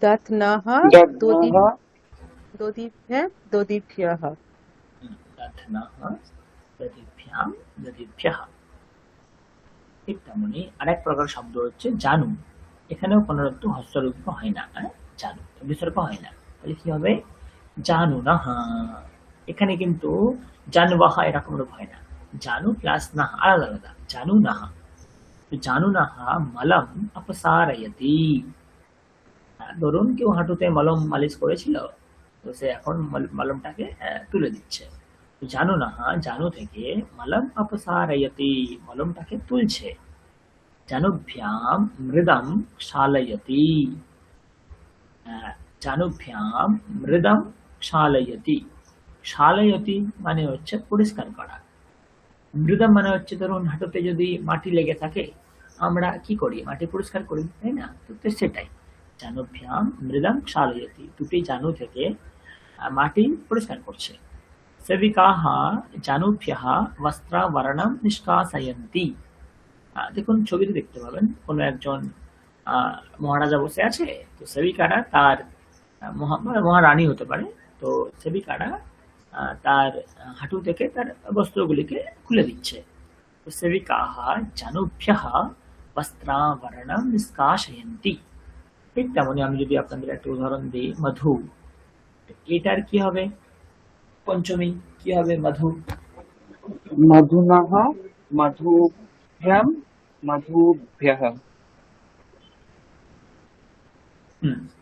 दध्नः दध्नः दधिभ्यः दधिभ्यः। দধ্নঃ, দধিভ্যাম, দধিভ্যঃ। ঠিক তেমনি আরেক প্রকার শব্দ হচ্ছে জানু, এখানেও পুনরুক্ত হস্যরূপ হয় না, জানু বিসর্গ হয় না, তাহলে কি হবে? জানু নাহ। এখানে কিন্তু জানবাহা এরকম রূপ হয় না, জানু প্লাস নাহ আলাদা আলাদা, জানু নাহ। তো জানু নাহ মলম অপসারয়তি, ধরুন কেউ হাঁটুতে মলম মালিশ করেছিল, তো সে এখন মলমটাকে তুলে দিচ্ছে। তো জানু নাহা, জানু থেকে মলম অপসারয়তি, মলমটাকে তুলছে। জানুভ্যাম মৃদম ক্ষালয়তি, জানুভ্যাম মৃদম ক্ষালয়তি। ক্ষালয়তি মানে হচ্ছে পরিষ্কার করা। মৃদম মানে হচ্ছে ধরুন হাঁটুতে যদি মাটি লেগে থাকে আমরা কি করি? মাটি পরিষ্কার করি, তাই না? তো সেটাই জানুভ্যাম মৃদম ক্ষালয়তি, দুটি জানু থেকে মাটি পরিষ্কার করছে। সেবিকাহ জানুভ্যঃ বস্ত্রাবরণম নিষ্কাশয়ন্তি। দেখুন ছবিতে দেখতে পাবেন কোনো একজন মহারাজা বসে আছে, তো সেবিকারা তার মহারানী হতে পারে, তো সেবিকারা তার হাঁটু থেকে তার বস্ত্রগুলিকে খুলে দিচ্ছে। তো সেবিকাহ জানুভ্যঃ বস্ত্রাবরণম নিষ্কাশয়ন্তি। ঠিক তেমনি আমি যদি আপনাদের একটা উদাহরণ দিই, মধু, এটার কি হবে পঞ্চমী? কি হবে মধু? मधुनः मधुभ्यां मधुभ्यः।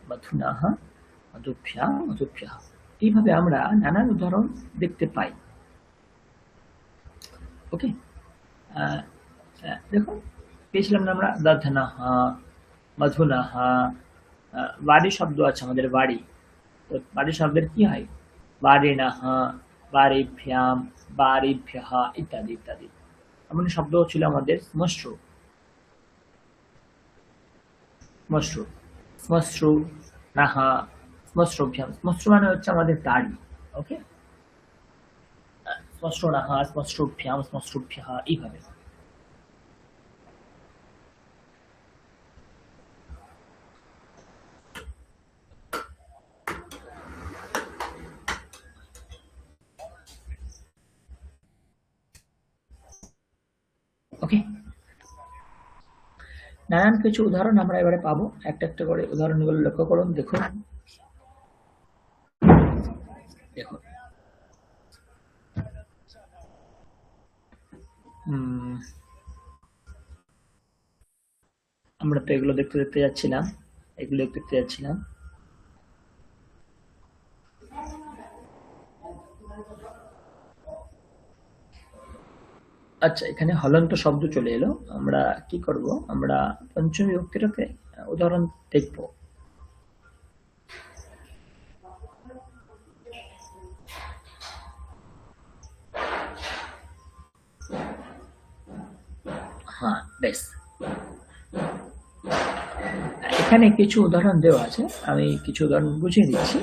মধুনাহ মধুভ্যাম মধুভ্যঃ। এইভাবে আমরা নানান উদাহরণ দেখতে পাই। ওকে, দেখুন পেয়েছিলাম না আমরা দধ্নঃ, মধুনঃ। বাড়ি শব্দ আছে আমাদের, বাড়ি, তো বাড়ি শব্দের কি হয়? বাড়িণঃ, বাড়িভ্যাম, বাড়িভ্যঃ ইত্যাদি ইত্যাদি। এমন শব্দ ছিল আমাদের শ্মশ্রু, শ্মশ্রু, শ্মশ্রু নাহ, শ্মশ্রুভ্যাম। শ্মশ্রু মানে হচ্ছে আমাদের দাড়ি। ওকে, শ্মশ্রু নাহ, শ্মশ্রুভ্যাম, শ্মশ্রুভ্যঃ এইভাবে। ওকে, নানান কিছু উদাহরণ আমরা এবারে পাবো, একটা একটা করে উদাহরণগুলো লক্ষ্য করুন। দেখুন দেখুন আমরা তো এগুলো দেখতে দেখতে যাচ্ছিলাম, এগুলো দেখতে যাচ্ছিলাম। আচ্ছা, এখানে হলন্ত শব্দ চলে এলো, আমরা কি করব? আমরা পঞ্চমী বিভক্তিটাতে উদাহরণ দেখব। হ্যাঁ বেশ, এখানে কিছু উদাহরণ দেওয়া আছে, আমি কিছু উদাহরণ বুঝিয়ে দিচ্ছি,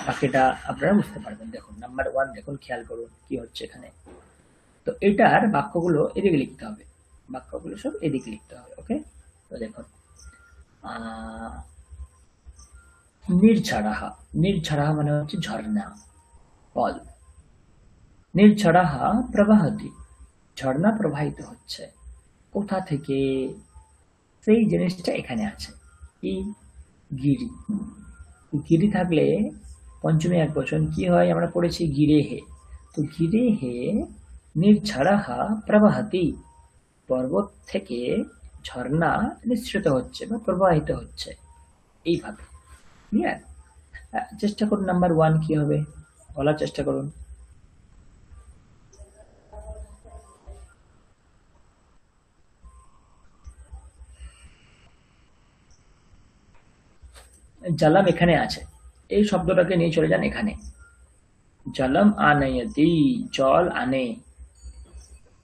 বাকিটা আপনারা বুঝতে পারবেন। দেখুন নাম্বার 1 দেখুন, খেয়াল করুন কি হচ্ছে এখানে। তো এটার বাক্যগুলো এদিকে লিখতে হবে, বাক্যগুলো সব এদিকে লিখতে হবে। ওকে, তো দেখুন নির্ঝরাহা, নির্ঝরাহা মানে হচ্ছে ঝর্ণা, ফল। নির্ঝরাহা প্রবাহতি, ঝর্ণা প্রবাহিত হচ্ছে। কোথা থেকে? সেই জিনিসটা এখানে আছে, কি? গিরি। গিরি থাকলে পঞ্চমী এক বচন কি হয় আমরা পড়েছি গিরেহে। তো গিরেহে নির্ঝরাহা প্রবাহতি, পর্বত থেকে ঝর্ণা নিঃসৃত হচ্ছে বা প্রবাহিত হচ্ছে, এইভাবে। ক্লিয়ার? চেষ্টা করুন নাম্বার 1 কি হবে বলার চেষ্টা করুন। জলম এখানে আছে, এই শব্দটাকে নিয়ে চলে যান এখানে। জলম আনয়তি, জল আনে।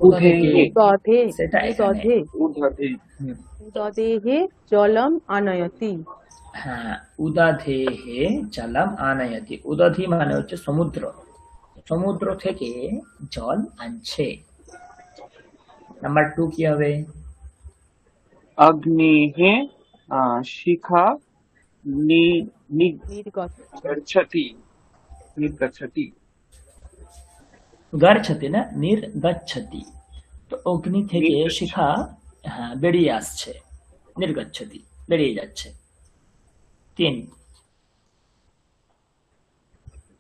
কোথা থেকে? দধে সেটা এখানে। দধে उदधे হুম, দদেহে জলম আনয়তি। হ্যাঁ, উদাধেহে জলম আনয়তি। উদাধি মানে হচ্ছে সমুদ্র, সমুদ্র থেকে জল আনছে। নাম্বার 2 কি হবে? अग्नेः शिखा नि নির্গত निर्गच्छति निर्गच्छति গচ্ছতি না, নির্গচ্ছতি। তো অগ্নি থেকে নির্গচ্ছতি। শিখা, হ্যাঁ, বেরিয়ে আসছে, নির্গচ্ছতি, বেরিয়ে যাচ্ছে। 3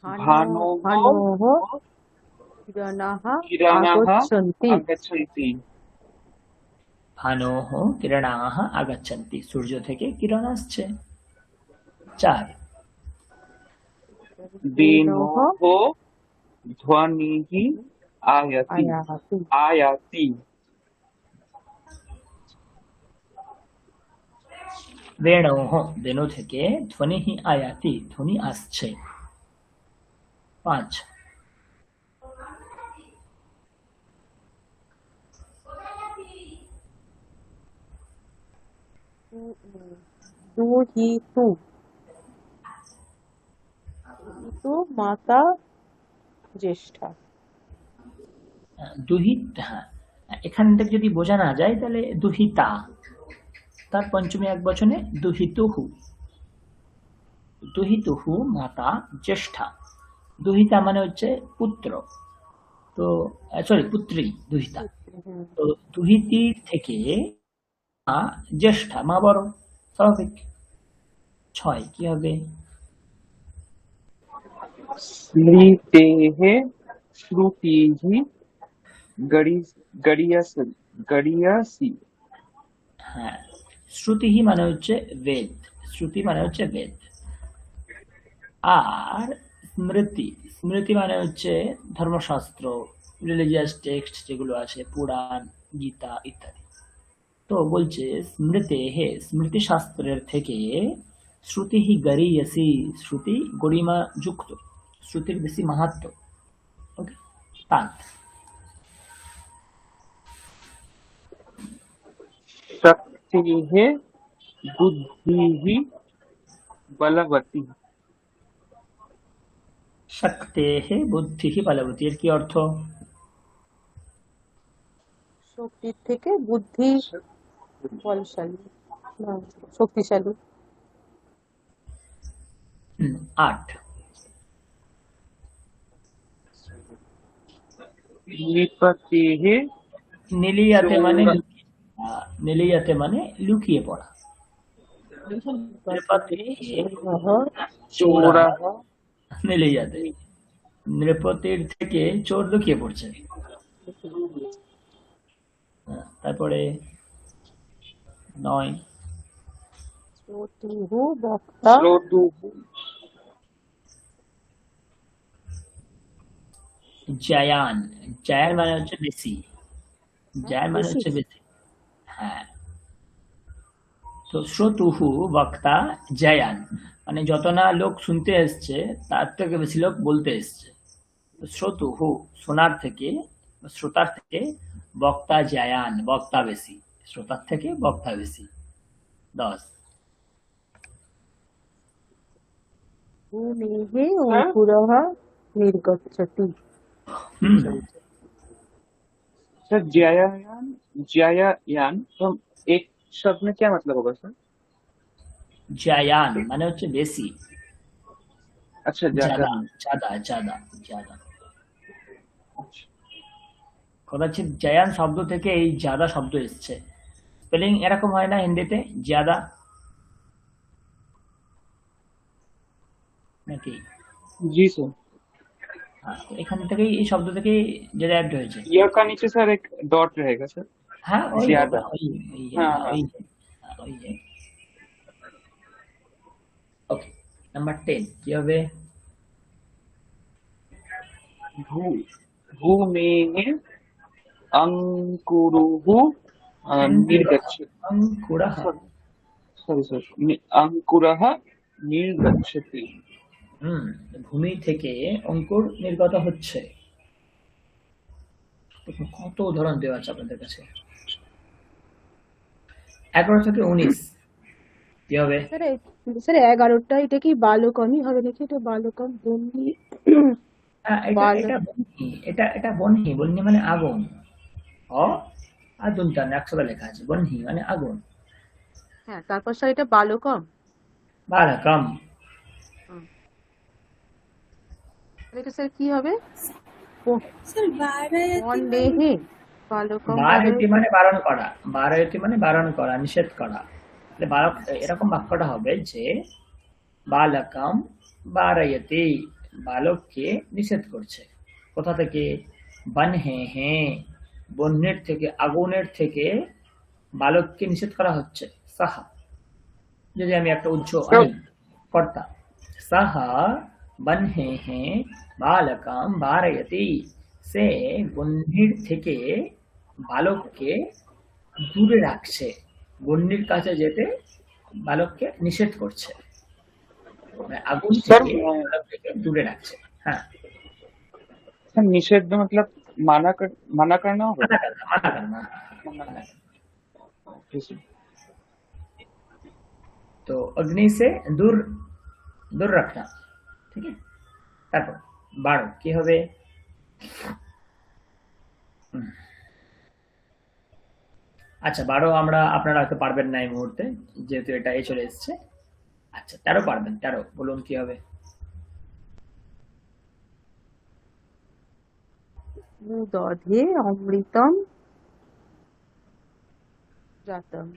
भानोः ভানোহ কিরণাহ किरणाः আগচ্ছন্তি। आगच्छन्ति ভানোহ কিরণাহ আগাচ্ছন্তি, সূর্য থেকে কিরণ আসছে। 4 वेणोः ध्वनिः आयाति আয়াতি आयाति वेणोः, वेणु থেকে ধ্বনি আয়াতি, ধ্বনি আসছে। 5 দুহিতু দুহিতু মাতা জ্যেষ্ঠা। দুহিত, হ্যাঁ, এখান থেকে যদি বোঝা না যায় তাহলে দুহিতা, তার পঞ্চমী এক বচনে দুহিতুহু। দুহিতুহু মাতা জ্যেষ্ঠা। দুহিতা মানে হচ্ছে পুত্র, তো সরি পুত্রী, দুহিতা। হুম, তো দুহিতির থেকে মা জ্যেষ্ঠা, মা বড়, স্বাভাবিক। 6 কি হবে? स्मृतेः श्रुतिः गणि गणीयसि হ্যাঁ, শ্রুতি মানে হচ্ছে বেদ, শ্রুতি মানে হচ্ছে বেদ। আর স্মৃতি, স্মৃতি মানে হচ্ছে ধর্মশাস্ত্র, রিলিজিয়াস টেক্সট যেগুলো আছে, পুরাণ, গীতা ইত্যাদি। তো বলছে স্মৃতে হে, স্মৃতি শাস্ত্রের থেকে শ্রুতি গরীয়সি, শ্রুতি গরিমা যুক্ত, শ্রুতির বেশি মাহাত্ম। ওকে, তাঁত। शक्तिः बुद्धिः बलवती শক্তেः বুদ্ধিः বলবতী, এর কি অর্থ? শক্তির থেকে বুদ্ধি বলশালী, না, শক্তিশালী। 8 निपतेः নীলিয়াতে মানে চোরা- নীলিয়াতে মানে লুকিয়ে পড়া। নৃপতিः चोरः নীলিয়াতে, নৃপতির থেকে চোর লুকিয়ে পড়ছে। তারপরে 9 শ্রোতুহু বক্তা श्रोतुः জায়ান, জায়ান মানে হচ্ছে বেশি, জায়ান মানে হচ্ছে বেশি, হ্যাঁ। তো শ্রোতুহু বক্তা জায়ান মানে যত না লোক শুনতে এসছে তার থেকে বেশি লোক বলতে এসছে। তো শ্রোতুহু শোনার থেকে, শ্রোতার থেকে, বক্তা জায়ান বক্তা বেশি, শ্রোতার থেকে বক্তা বেশি। 10 ভূমিः অঙ্কুরः निर्गच्छति। হুম, सर ज्यायान तो एक शब्द में क्या मतलब होगा सर? জায়ান মানে হচ্ছে বেশি, अच्छा জাদা, ज्यादा জাদা, জাদা, জাদা। কদাচিৎ জায়ান শব্দ থেকে এই জাদা শব্দ এসছে। স্পেলিং এরকম হয় না হিন্দিতে, জাদা নাকি? जी सर। তো এখান থেকেই এই শব্দ থেকেই ডেরাইভড হয়েছে। य का नीचे सर एक डॉट रहेगा सर, হ্যাঁ ওই ज्यादा। বাবা ওই ওই যে हाँ হ্যাঁ हाँ। ওই যে ওই যে ওকে। নাম্বার 10 কি হবে? भू भूमेः अंकुरुः অঙ্কুরः निर्गच्छति। অঙ্কুরः सॉरी सर, अंकुरः निर्गच्छति। হুম, ভূমি থেকে অঙ্কুর নির্গত হচ্ছে। দেখুন কত উদাহরণ দেওয়া আছে আপনাদের কাছে। 11 থেকে 19 কি হবে? স্যার স্যার 11টা এটা কি বালকমই হবে নাকি? এটা বালকম বন্যী হ্যাঁ, এটা বাল এটা বহ্নি, এটা বহ্নি, বহ্নি মানে আগুন। অ আর দন্তান একসাথে লেখা আছে, বহ্নি মানে আগুন। হ্যাঁ, তারপর স্যার এটা বালকম। বালকম তাহলে এটা স্যার কি হবে? স্যার বারায়াতি মানে বন্দেহে বালকম বারয়তি মানে বারণ করা, বারয়তি মানে বারণ করা, নিষেধ করা। তাহলে বালক এরকম বাক্যটা হবে যে বালকম বারয়তি, বালককে নিষেধ করছে। কোথা থেকে? বনহে হে, বন্যের থেকে, আগুনের থেকে বালককে নিষেধ করা হচ্ছে। সাহা, যদি আমি একটা উজ্জ আনি কর্তা, সাহা বনহে হে বালকম বারয়তি, সে বন্যের থেকে বালককে দূরে রাখছে, বন্যের কাছে যেতে বালককে নিষেধ করছে, মানে আগুন सर থেকে বালককে দূরে রাখছে। হ্যাঁ, सर निषेध मतलब मना करना होगा। মানা করনা, মানা করনা। मना ओके सर। तो अग्नि से दूर दूर रखना, ঠিক আছে। তারপর 12 কি হবে? আচ্ছা 12 আমরা, আপনারা হয়তো পারবেন না এই মুহূর্তে যেহেতু এটা চলে এসেছে। আচ্ছা 13 পারবেন, 13 বলুন কি হবে? দধে অমৃতম জাতম।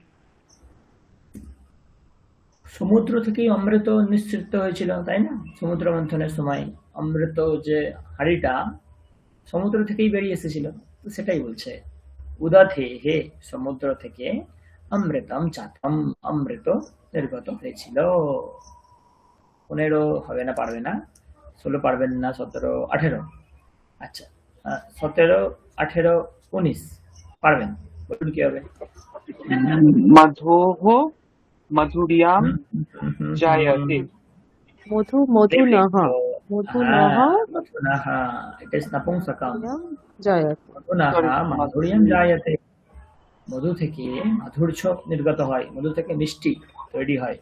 সমুদ্র থেকেই অমৃত নিঃসৃত হয়েছিল, তাই না? সমুদ্র মন্থনের সময় অমৃত যে হাড়িটা সমুদ্র থেকেই বেরিয়ে এসেছিল, তো সেটাই বলছে উদধে হে, সমুদ্র থেকে অমৃতম চাতম, অমৃত নির্গত হয়েছিল। 15 হবে না, পারবে না। 16 পারবেন না, 17, 18। আচ্ছা 17, 18, 19 পারবেন, বলুন কি হবে? मधोः मधुर्यां হুম, হুম, হুম, जायते। হুম। মধু মধু Very নহ good. মধু নহ হ্যাঁ, মধুনাহ, it is নপুংসকম। মধুর্যম জায়তে। মধুনাহ सॉरी মাধুর্যম জায়তে, মধু থেকে মাধুর্য নির্গত হয়, মধু থেকে মিষ্টি তৈরি হয়।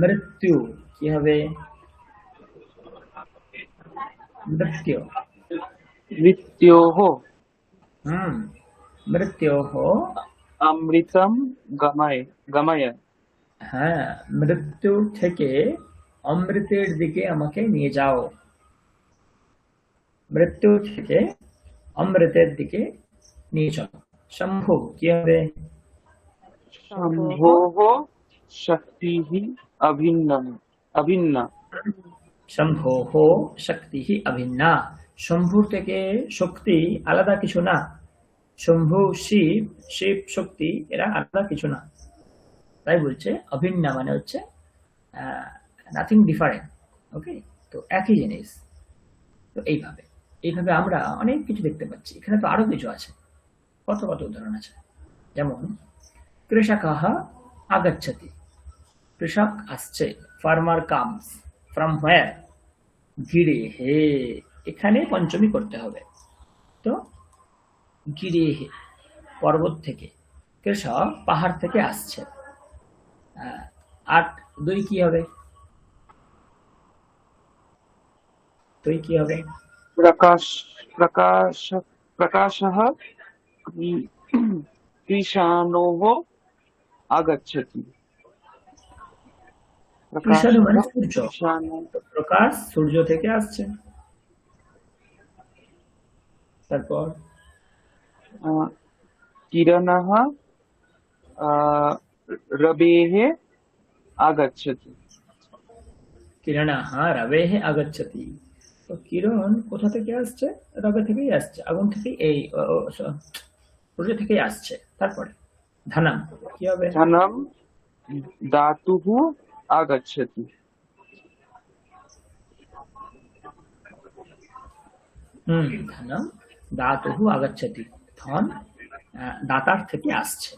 মৃত্যু কি হবে? মৃত্যু, मृत्योः হুম, মৃত্যুহ, अमृतं गमय। হ্যাঁ, মৃত্যু থেকে অমৃতের দিকে আমাকে নিয়ে যাও, মৃত্যু থেকে অমৃতের দিকে নিয়ে চলো। শম্ভু কি হবে? शम्भोः शक्तिः अभिन्ना। শম্ভোহ শক্তি অভিন্না, শম্ভুর থেকে শক্তি আলাদা কিছু না। শম্ভু শিব, শিব শক্তি, এরা আলাদা কিছু না। তাই বলছে অভিন্না মানে হচ্ছে নাথিং ডিফারেন্ট। ওকে, তো একই জিনিস। তো এইভাবে এইভাবে আমরা অনেক কিছু দেখতে পাচ্ছি। এখানে তো আরো কিছু আছে, কত কত উদাহরণ আছে। যেমন কৃষকः আগচ্ছতি, কৃষক আসছে, ফার্মার কামস, ফ্রম হোয়ার? গিরে হে, এখানে পঞ্চমী করতে হবে। তো গিরে হে পর্বত থেকে, কৃষক পাহাড় থেকে আসছে। 8, 2 কি হবে? 2 কি হবে? प्रकाशः कृशानोः आगच्छति। কৃষাণু মানে प्रकाशः সূর্য, कृशानो তো প্রকাশ সূর্য থেকে আসছে। তারপর किरणः रवेः आगच्छति। কিরণাহ রবেহ আগচ্ছতি। তো কিরণ কোথা থেকে আসছে? রবে থেকেই আসছে, আগুন থেকেই, এই সূর্য থেকেই আসছে। তারপরে ধনম কি হবে? धनम धातुः आगच्छति। ধনম দাতুহু আগাচ্ছতি। ধন দাতার থেকে আসছে।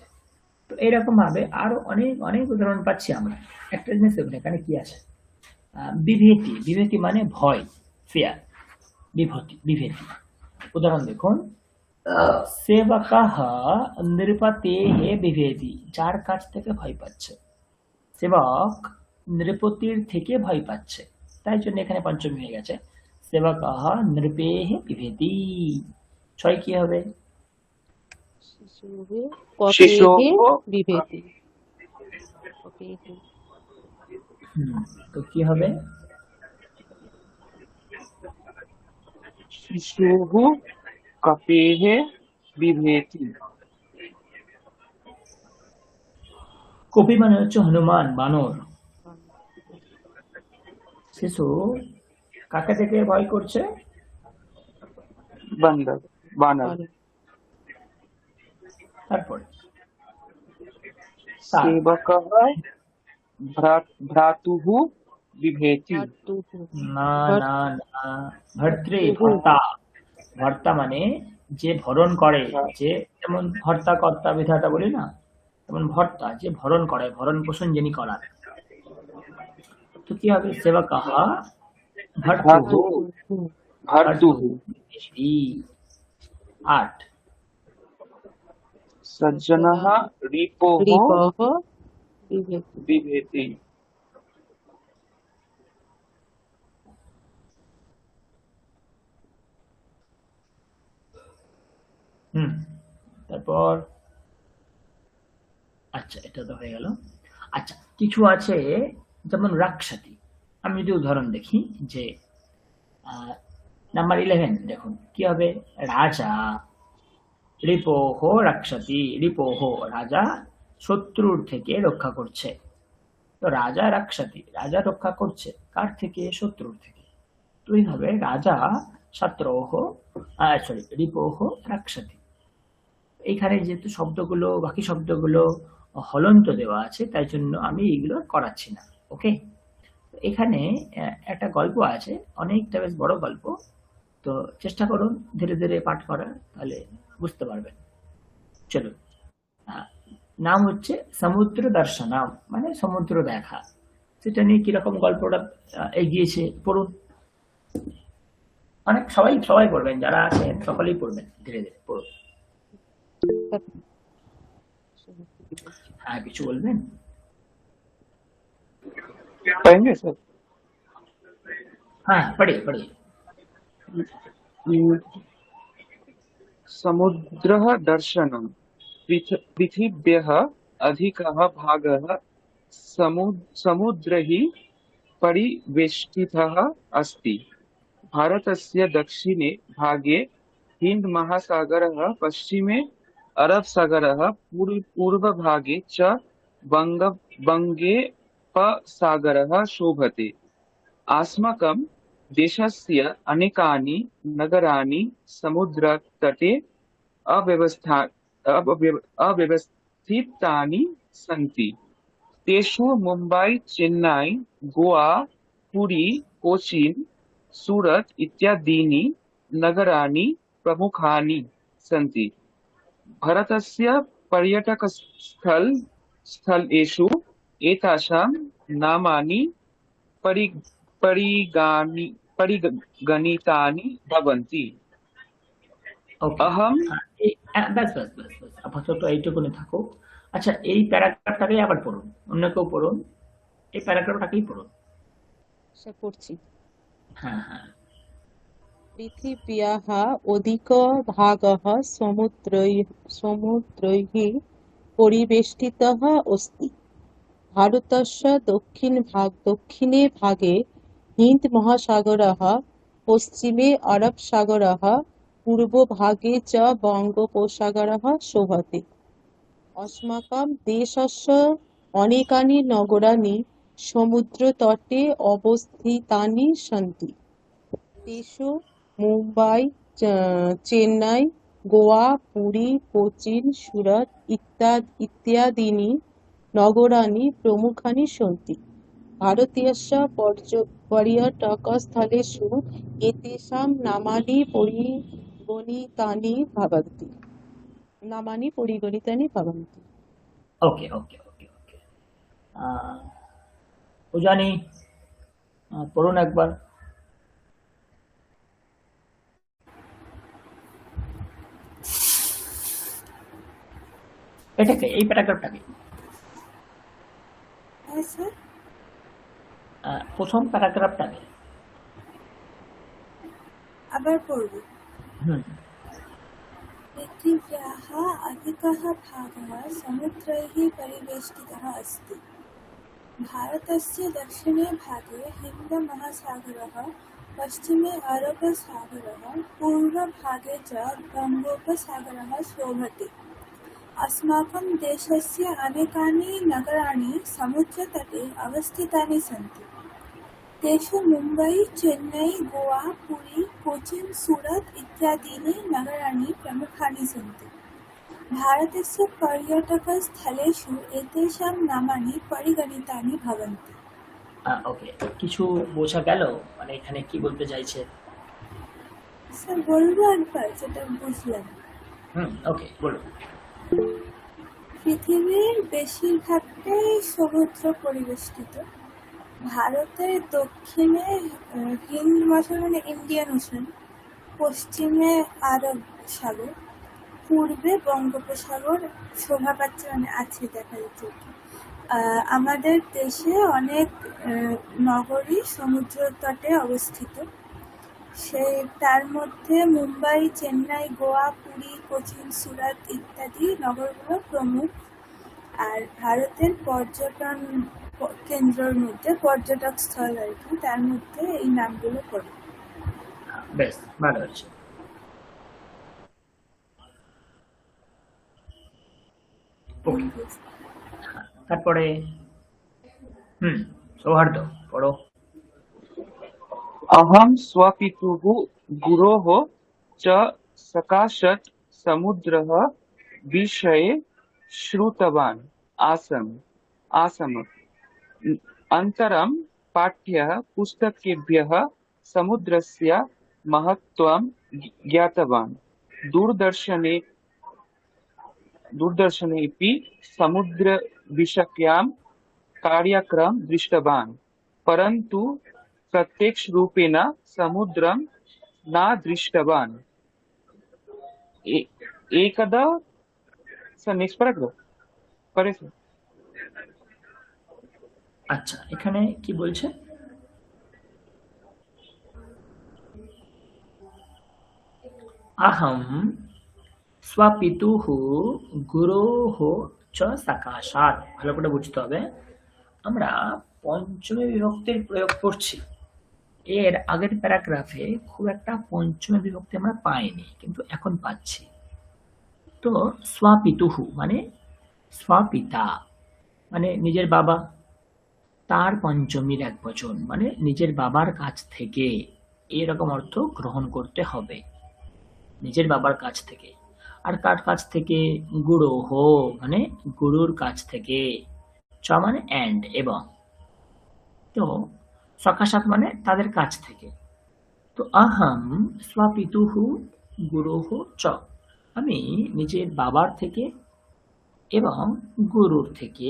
তো এইরকম ভাবে আরো অনেক অনেক উদাহরণ পাচ্ছি আমরা। একটা জিনিস দেখুন এখানে কি আছে, বিভেতি। বিভেতি মানে ভয়, ফিয়ার। বিভেতি উদাহরণ দেখুন, সেবকাহ নৃপতেহ বিভেতি, যার কাছ থেকে ভয় পাচ্ছে। সেবক নৃপতির থেকে ভয় পাচ্ছে, তাই জন্য এখানে পঞ্চমী হয়ে গেছে। সেবকাহ নৃপেহ বিভেতি। ছয় কি হবে? শিশুः কপেः शिशोः বিভেতি। কপেः তো কি হবে? शिशुः कपेः बिभेति। কপি মানে হচ্ছে হনুমান, বানর। শিশু কাকে থেকে ভয় করছে? बंदर बानर। বানর। তারপরে তার सेवकः भ्रातुः बिभेति। ভাতুः না ভর- না না, ভর্তৃ, ভর্তৃ। ভর্তা। ভর্তা মানে যে ভরণ করে, যে যেমন ভর্তা কর্তা বিধাতা বলি না, তেমন ভর্তা যে ভরণ করে, ভরণ পোষণ যিনি করার। তো কি হবে? সেবকাহ ভর্তুহু। भर्तुः भर्तुः। আট सज्जनः रिपोः রিপः বিভেতি। बिभेति। তারপর আচ্ছা, এটা তো হয়ে গেল। আচ্ছা, কিছু আছে যেমন রাক্ষসী। আমি যদি উদাহরণ দেখি যে নাম্বার 11 দেখুন কি হবে? রাজা রিপোহ রাক্ষসী। রিপোহ রাজা শত্রুর থেকে রক্ষা করছে। তো রাজা রাক্ষসী, রাজা রক্ষা করছে কার থেকে? শত্রুর থেকে। তো এইভাবে রাজা শত্রোহ সরি রিপোহ রাক্ষসী। এখানে যেহেতু শব্দগুলো, বাকি শব্দগুলো হলন্ত দেওয়া আছে, তাই জন্য আমি এগুলো করাচ্ছি না। ওকে, এখানে একটা গল্প আছে, অনেকটা বেশ বড় গল্প। তো চেষ্টা করুন ধীরে ধীরে পাঠ করার, তাহলে বুঝতে পারবেন। চলুন, আহ, নাম হচ্ছে সমুদ্র দর্শনম, মানে সমুদ্র দেখা। সেটা নিয়ে কিরকম গল্পটা এগিয়েছে পড়ুন। অনেক সবাই সবাই পড়বেন, যারা আছেন সকলেই পড়বেন, ধীরে ধীরে পড়ুন। হ্যাঁ, কিছু বলবেন? पढ़ेंगे सर? हाँ, पढ़िए पढ़िए। समुद्रः दर्शनम्। पृथिव्यः अधिकः भागः समुद्रैः परिवेष्टितः अस्ति। भारतस्य दक्षिणे भागे हिन्दमहासागरः, पश्चिमे अरबसागरः, पूर्वभागे च बङ्गोपसागरः शोभते। अस्माकं देशस्य अनेकानि नगराणि समुद्रतटे अव्यवस्थितानि सन्ति। तेषु मुम्बै, चेन्नै, गोवा, पुरी, कोचिन्, सूरत् इत्यादीनि नगराणि प्रमुखानि सन्ति। भारतस्य पर्यटकस्थलेषु एतासां नामानि परिगणितानि भवन्ति। ওকে, अहं ব্যাস ব্যাস ব্যাস ব্যাস, আপাতত এইটুকুনি থাকুক। আচ্ছা, এই প্যারাগ্রাফটাকেই আবার পড়ুন, অন্য কেউ পড়ুন, এই প্যারাগ্রাফটাকেই পড়ুন। সে পড়ছি। হ্যাঁ হ্যাঁ, পৃথিব্যাः अधिकभागः समुद्रैः परिवेष्टितः अस्ति। भारतस्य दक्षिणे भागे हिन्दमहासागरः, पश्चिमे अरबसागरः, पूर्वभागे च बङ्गोपसागरः शोभते। अस्माकं देशस्य अनेकानि नगराणि সমুদ্রতটে অবস্থিতানি সन्ति তেষু মুম্বাই, চেন্নাই, গোয়া, পুরী, কোচিন, সুরত ইত্যাদीनि নগরাণি প্রমুখানি সन्ति। ভারতীয়স্য पर्यटकस्थलेषु एतेषां नामानि परिगणितानि भवन्ति। ওকে ওকে ওকে ওকে উজানি পড়ুন একবার। এটাকে এই প্যারাগ্রাফটাকে হ্যাঁ স্যার, প্রথম প্যারাগ্রাফটাকে আবার পড়ব। হুম पृथिव्याः अधिकः भागः समुद्रैः परिवेष्टितः अस्ति। भारतस्य दक्षिणे भागे हिन्दमहासागरः, पश्चिमे अरबसागरः, पूर्वभागे च बङ्गोपसागरः शोभते। अस्माकं देशस्य अनेकानि नगराणि समुद्रतटे अवस्थितानि सन्ति। तेषु मुम्बै, चेन्नै, गोवा, पुरी, कोचिन्, सूरत् इत्यादीनि नगराणि प्रमुखानि सन्ति। भारतस्य पर्यटकस्थलेषु एतेषां नामानि परिगणितानि भवन्ति। ওকে, কিছু বোঝা গেল? মানে এখানে কি বলতে চাইছে? স্যার বলবো একবার যেটা বুঝলাম। ওকে বলুন। পৃথিবীর বেশিরভাগটাই সমুদ্র পরিবেষ্টিত। ভারতের দক্ষিণে হিন্দ মহাসাগর মানে ইন্ডিয়ান ওশান, পশ্চিমে আরব সাগর, পূর্বে বঙ্গোপসাগর শোভা পাচ্ছে মানে আছে দেখা যাচ্ছে। আমাদের দেশে অনেক নগরী সমুদ্র তটে অবস্থিত। তার মধ্যে মুম্বাই, চেন্নাই, গোয়া, পুরী, কোচিন, সুরাত ইত্যাদি নগরগুলো প্রমুখ। আর ভারতের পর্যটন কেন্দ্রের মধ্যে পর্যটক স্থল আর কি, তার মধ্যে এই নামগুলো পড়ে। বেশ ভালো হয়েছে। ওকে, তারপরে সৌহার্দ পড়ো। अहं स्वपितुः गुरोः च सकाशत् समुद्रः विषये श्रुतवान् आसम्। अनन्तरं पाठ्यः पुस्तकेभ्यः समुद्रस्य महत्त्वं ज्ञातवान्। दूरदर्शनेऽपि समुद्रविषयकान् कार्यक्रमं दृष्टवान्, परन्तु प्रत्यक्षरूपेण समुद्रं न दृष्टवान्। एकदा नेक्स्ट पैराग्राफ पढ़े सर। আচ্ছা, এখানে কি বলছে? আহম স্বপিতুঃ গুরোঃ চ সকাশাৎ। ভালো করে বুঝতে হবে, আমরা পঞ্চমী বিভক্তির প্রয়োগ করছি। এর আগের প্যারাগ্রাফে খুব একটা পঞ্চমী বিভক্তি আমরা পাইনি, কিন্তু এখন পাচ্ছি। তো স্বপিতুঃ মানে স্বপিতা মানে নিজের বাবা, তার পঞ্চমীর এক বচন মানে নিজের বাবার কাছ থেকে, এরকম অর্থ গ্রহণ করতে হবে। নিজের বাবার কাছ থেকে। আর কার কাছ থেকে? গুরোহ মানে গুরুর কাছ থেকে, চ মানে অ্যান্ড এবং, তো সকাশাৎ মানে তাদের কাছ থেকে। তো আহম স্বপিতুঃ গুরোহ চ, আমি নিজের বাবার থেকে এবং গুরুর থেকে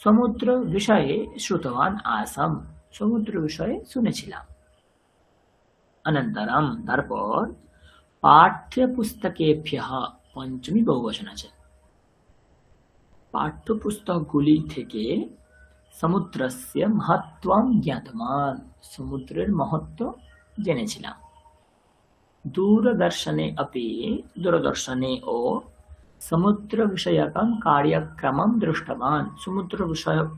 সমুদ্র বিষয়ে শ্রুতবান আসাম, সমুদ্র বিষয়ে শুনেছিলাম। অনন্তরম তারপর পাঠ্যপুস্তকেভ্যঃ, পঞ্চমী বহুবচন আছে, পাঠ্যপুস্তকগুলি থেকে সমুদ্রস্য মহত্ত্বম জ্ঞাতবান, সমুদ্রের মহত্ব জেনেছিলাম। দূরদর্শনে ও সমুদ্র বিষয়কম কার্যক্রমম দৃষ্টবান, সমুদ্র বিষয়ক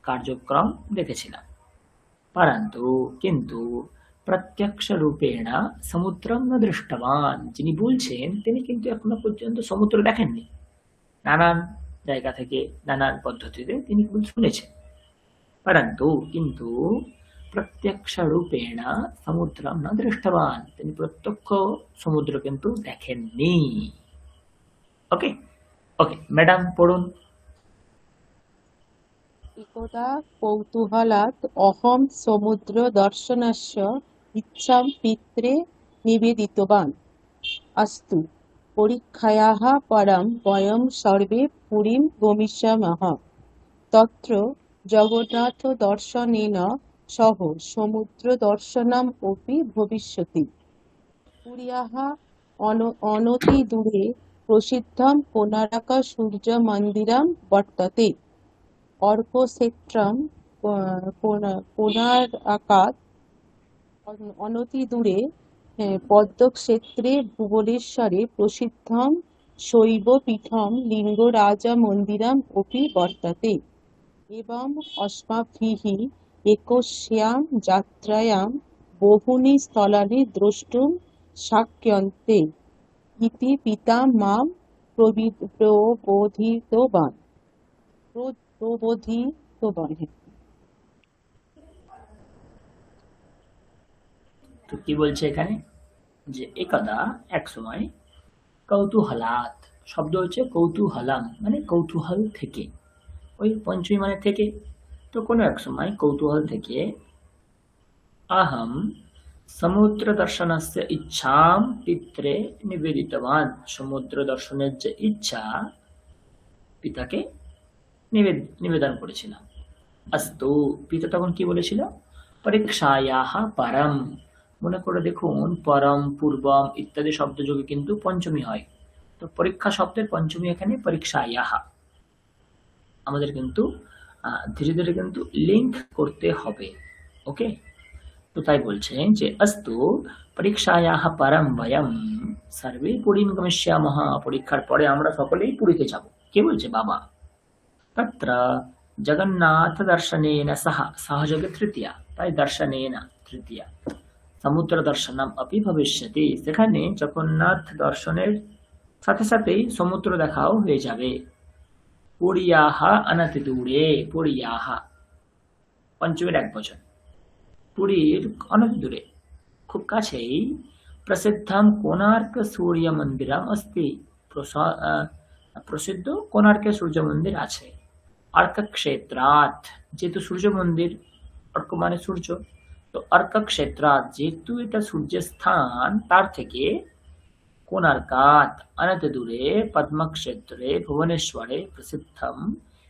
কার্যক্রম দেখেছিলাম। পরন্তু কিন্তু প্রত্যক্ষ রূপেণ সমুদ্রম ন দৃষ্টবান, যিনি বলছেন তিনি কিন্তু এখনো পর্যন্ত সমুদ্র দেখেননি। নানান জায়গা থেকে নানান পদ্ধতিতে তিনি শুনেছেন। परन्तु किन्तु प्रत्यक्षरूपेण समुद्रं न दृष्टवान्, তিনি প্রত্যক্ষ সমুদ্র কিন্তু দেখেননি। ওকে ওকে ম্যাডাম পড়ুন। एकदा कौतूहलात् अहं समुद्रदर्शनस्य इच्छां पित्रे निवेदितवान्। अस्तु, परीक्षायाः परं वयं सर्वे पुरीं गमिष्यामः। तत्र जगन्नाथदर्शनेन सह समुद्रदर्शनम् अपि भविष्यति। पुर्याः अनतिदूरे प्रसिद्धं कोणार्कसूर्यमन्दिरं वर्तते। अर्कक्षेत्रं कोणार्कात् अनतिदूरे पद्मक्षेत्रे भुवनेश्वरे प्रसिद्धं शैवपीठं लिङ्गराजमन्दिरम् अपि वर्तते। एवम् अस्माभिः एकस्यां यात्रायां बहूनि स्थलानि द्रष्टुं शक्यन्ते इति पिता मां प्रबोधितवान्। তো কি বলছে এখানে, যে একদা এক সময় কৌতূহলাত, শব্দ হচ্ছে কৌতূহলাম মানে কৌতূহল থেকে, ওই পঞ্চমী মানে থেকে, তো কোনো এক সময় কৌতূহল থেকে আহম সমুদ্র দর্শনস্য ইচ্ছাম পিত্রে নিবেদিতবান, সমুদ্র দর্শনের যে ইচ্ছা পিতাকে নিবেদন করেছিলাম। अस्तु, পিতা তখন কি বলেছিল, পরীক্ষায়াহ পরম, মনে করে দেখুন পরম পূর্বম ইত্যাদি শব্দযোগে কিন্তু পঞ্চমী হয়, তো পরীক্ষা শব্দের পঞ্চমী এখানে পরীক্ষায়াহ। আমাদের কিন্তু ধীরে ধীরে কিন্তু লিঙ্ক করতে হবে। ওকে, তো তাই বলছে যে অস্তু পরীক্ষায়াহ পরম বয়ম সর্বে পুরীম গমিষ্যামহ, পরীক্ষার পরে আমরা সকলেই পুরীতে যাব। কে বলছে, বাবা। तत्र जगन्नाथ दर्शनेन सह, सहयोगे तृतीया, তাই দর্শনেন তৃতীয়া, সমুদ্র দর্শনম अपि ভবিষ্যতি, সেখানে জগন্নাথ দর্শনের সাথে সাথেই সমুদ্র দেখাও হয়ে যাবে। পুরিয়াহ অনতিদূরে, পুরিয়াহ পঞ্চমীর এক বচন, পুরীর অনতিদূরে খুব কাছেই প্রসিদ্ধম কোণার্ক সূর্য মন্দিরম अस्ति, প্রসিদ্ধ কোণার্কের সূর্য মন্দির আছে। अर्कक्षेत्रात्, যেহেতু সূর্য মন্দির, অর্ক মানে সূর্য, তো अर्कक्षेत्रात् যেহেতু এটা সূর্যের স্থান, তার থেকে কোণার্কাৎ অনন্ত দূরে পদ্মক্ষেত্রে ভুবনেশ্বরে প্রসিদ্ধম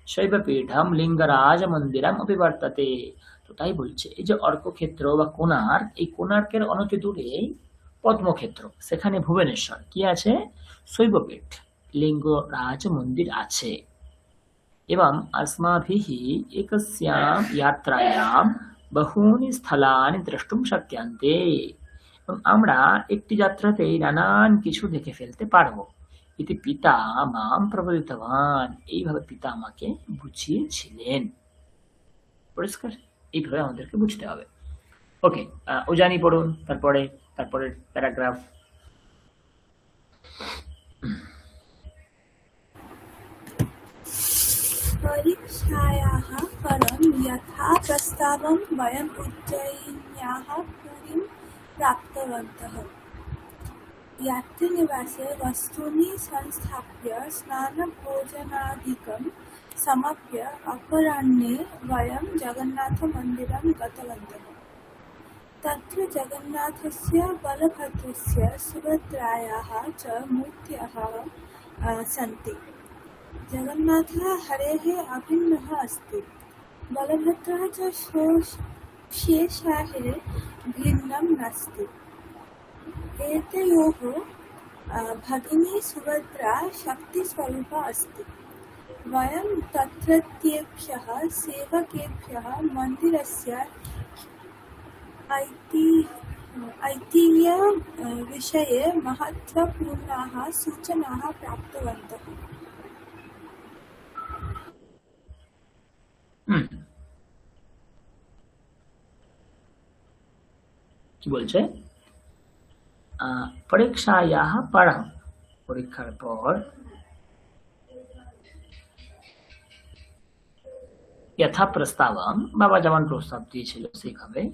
শৈবপীঠম লিঙ্গরাজ মন্দিরম अपि वर्तते। তো তাই বলছে এই যে অর্কক্ষেত্র বা কোণার্ক, এই কোণার্কের অনতি দূরে পদ্মক্ষেত্র, সেখানে ভুবনেশ্বর কি আছে, শৈবপীঠ লিঙ্গরাজ মন্দির আছে। एवं अस्माभिः एकस्यां यात्रायां बहूनि स्थलानि द्रष्टुं शक्यन्ते, এবং আমরা একটি যাত্রাতেই নানান কিছু দেখে ফেলতে পারবো। ইতি পিতা মাম প্রবোধিতবান, এইভাবে পিতা আমাকে বুঝিয়েছিলেন। পরিষ্কার, এইভাবে আমাদেরকে বুঝতে হবে। ওকে, উজানি পড়ুন, তারপরে প্যারাগ্রাফ। परीक्षायाः परं यथा प्रस्तावं वयम् उज्जयिन्याः पुरीं प्राप्तवन्तः। यात्रिनिवासे वस्तूनि संस्थाप्य स्नानभोजनादिकं समाप्य अपराह्णे वयं जगन्नाथमन्दिरं गतवन्तः। तत्र जगन्नाथस्य बलभद्रस्य सुभद्रायाः च मूर्तयः सन्ति। जगन्नाथः हरेः अभिन्नः अस्ति, बलभद्रः च शेषाः भिन्नं नास्ति। एतयोः भगिनी सुभद्रा शक्तिस्वरूपा अस्ति। वयं तत्रत्येभ्यः सेवकेभ्यः मन्दिरस्य ऐतिह्यविषये महत्त्वपूर्णाः सूचनाः प्राप्तवन्तः। কি বলছে, পরীক্ষায়াহ পরম, পরীক্ষার পর यथा प्रस्तावं बाबा যেমন প্রস্তাব দিয়েছিল সেইভাবে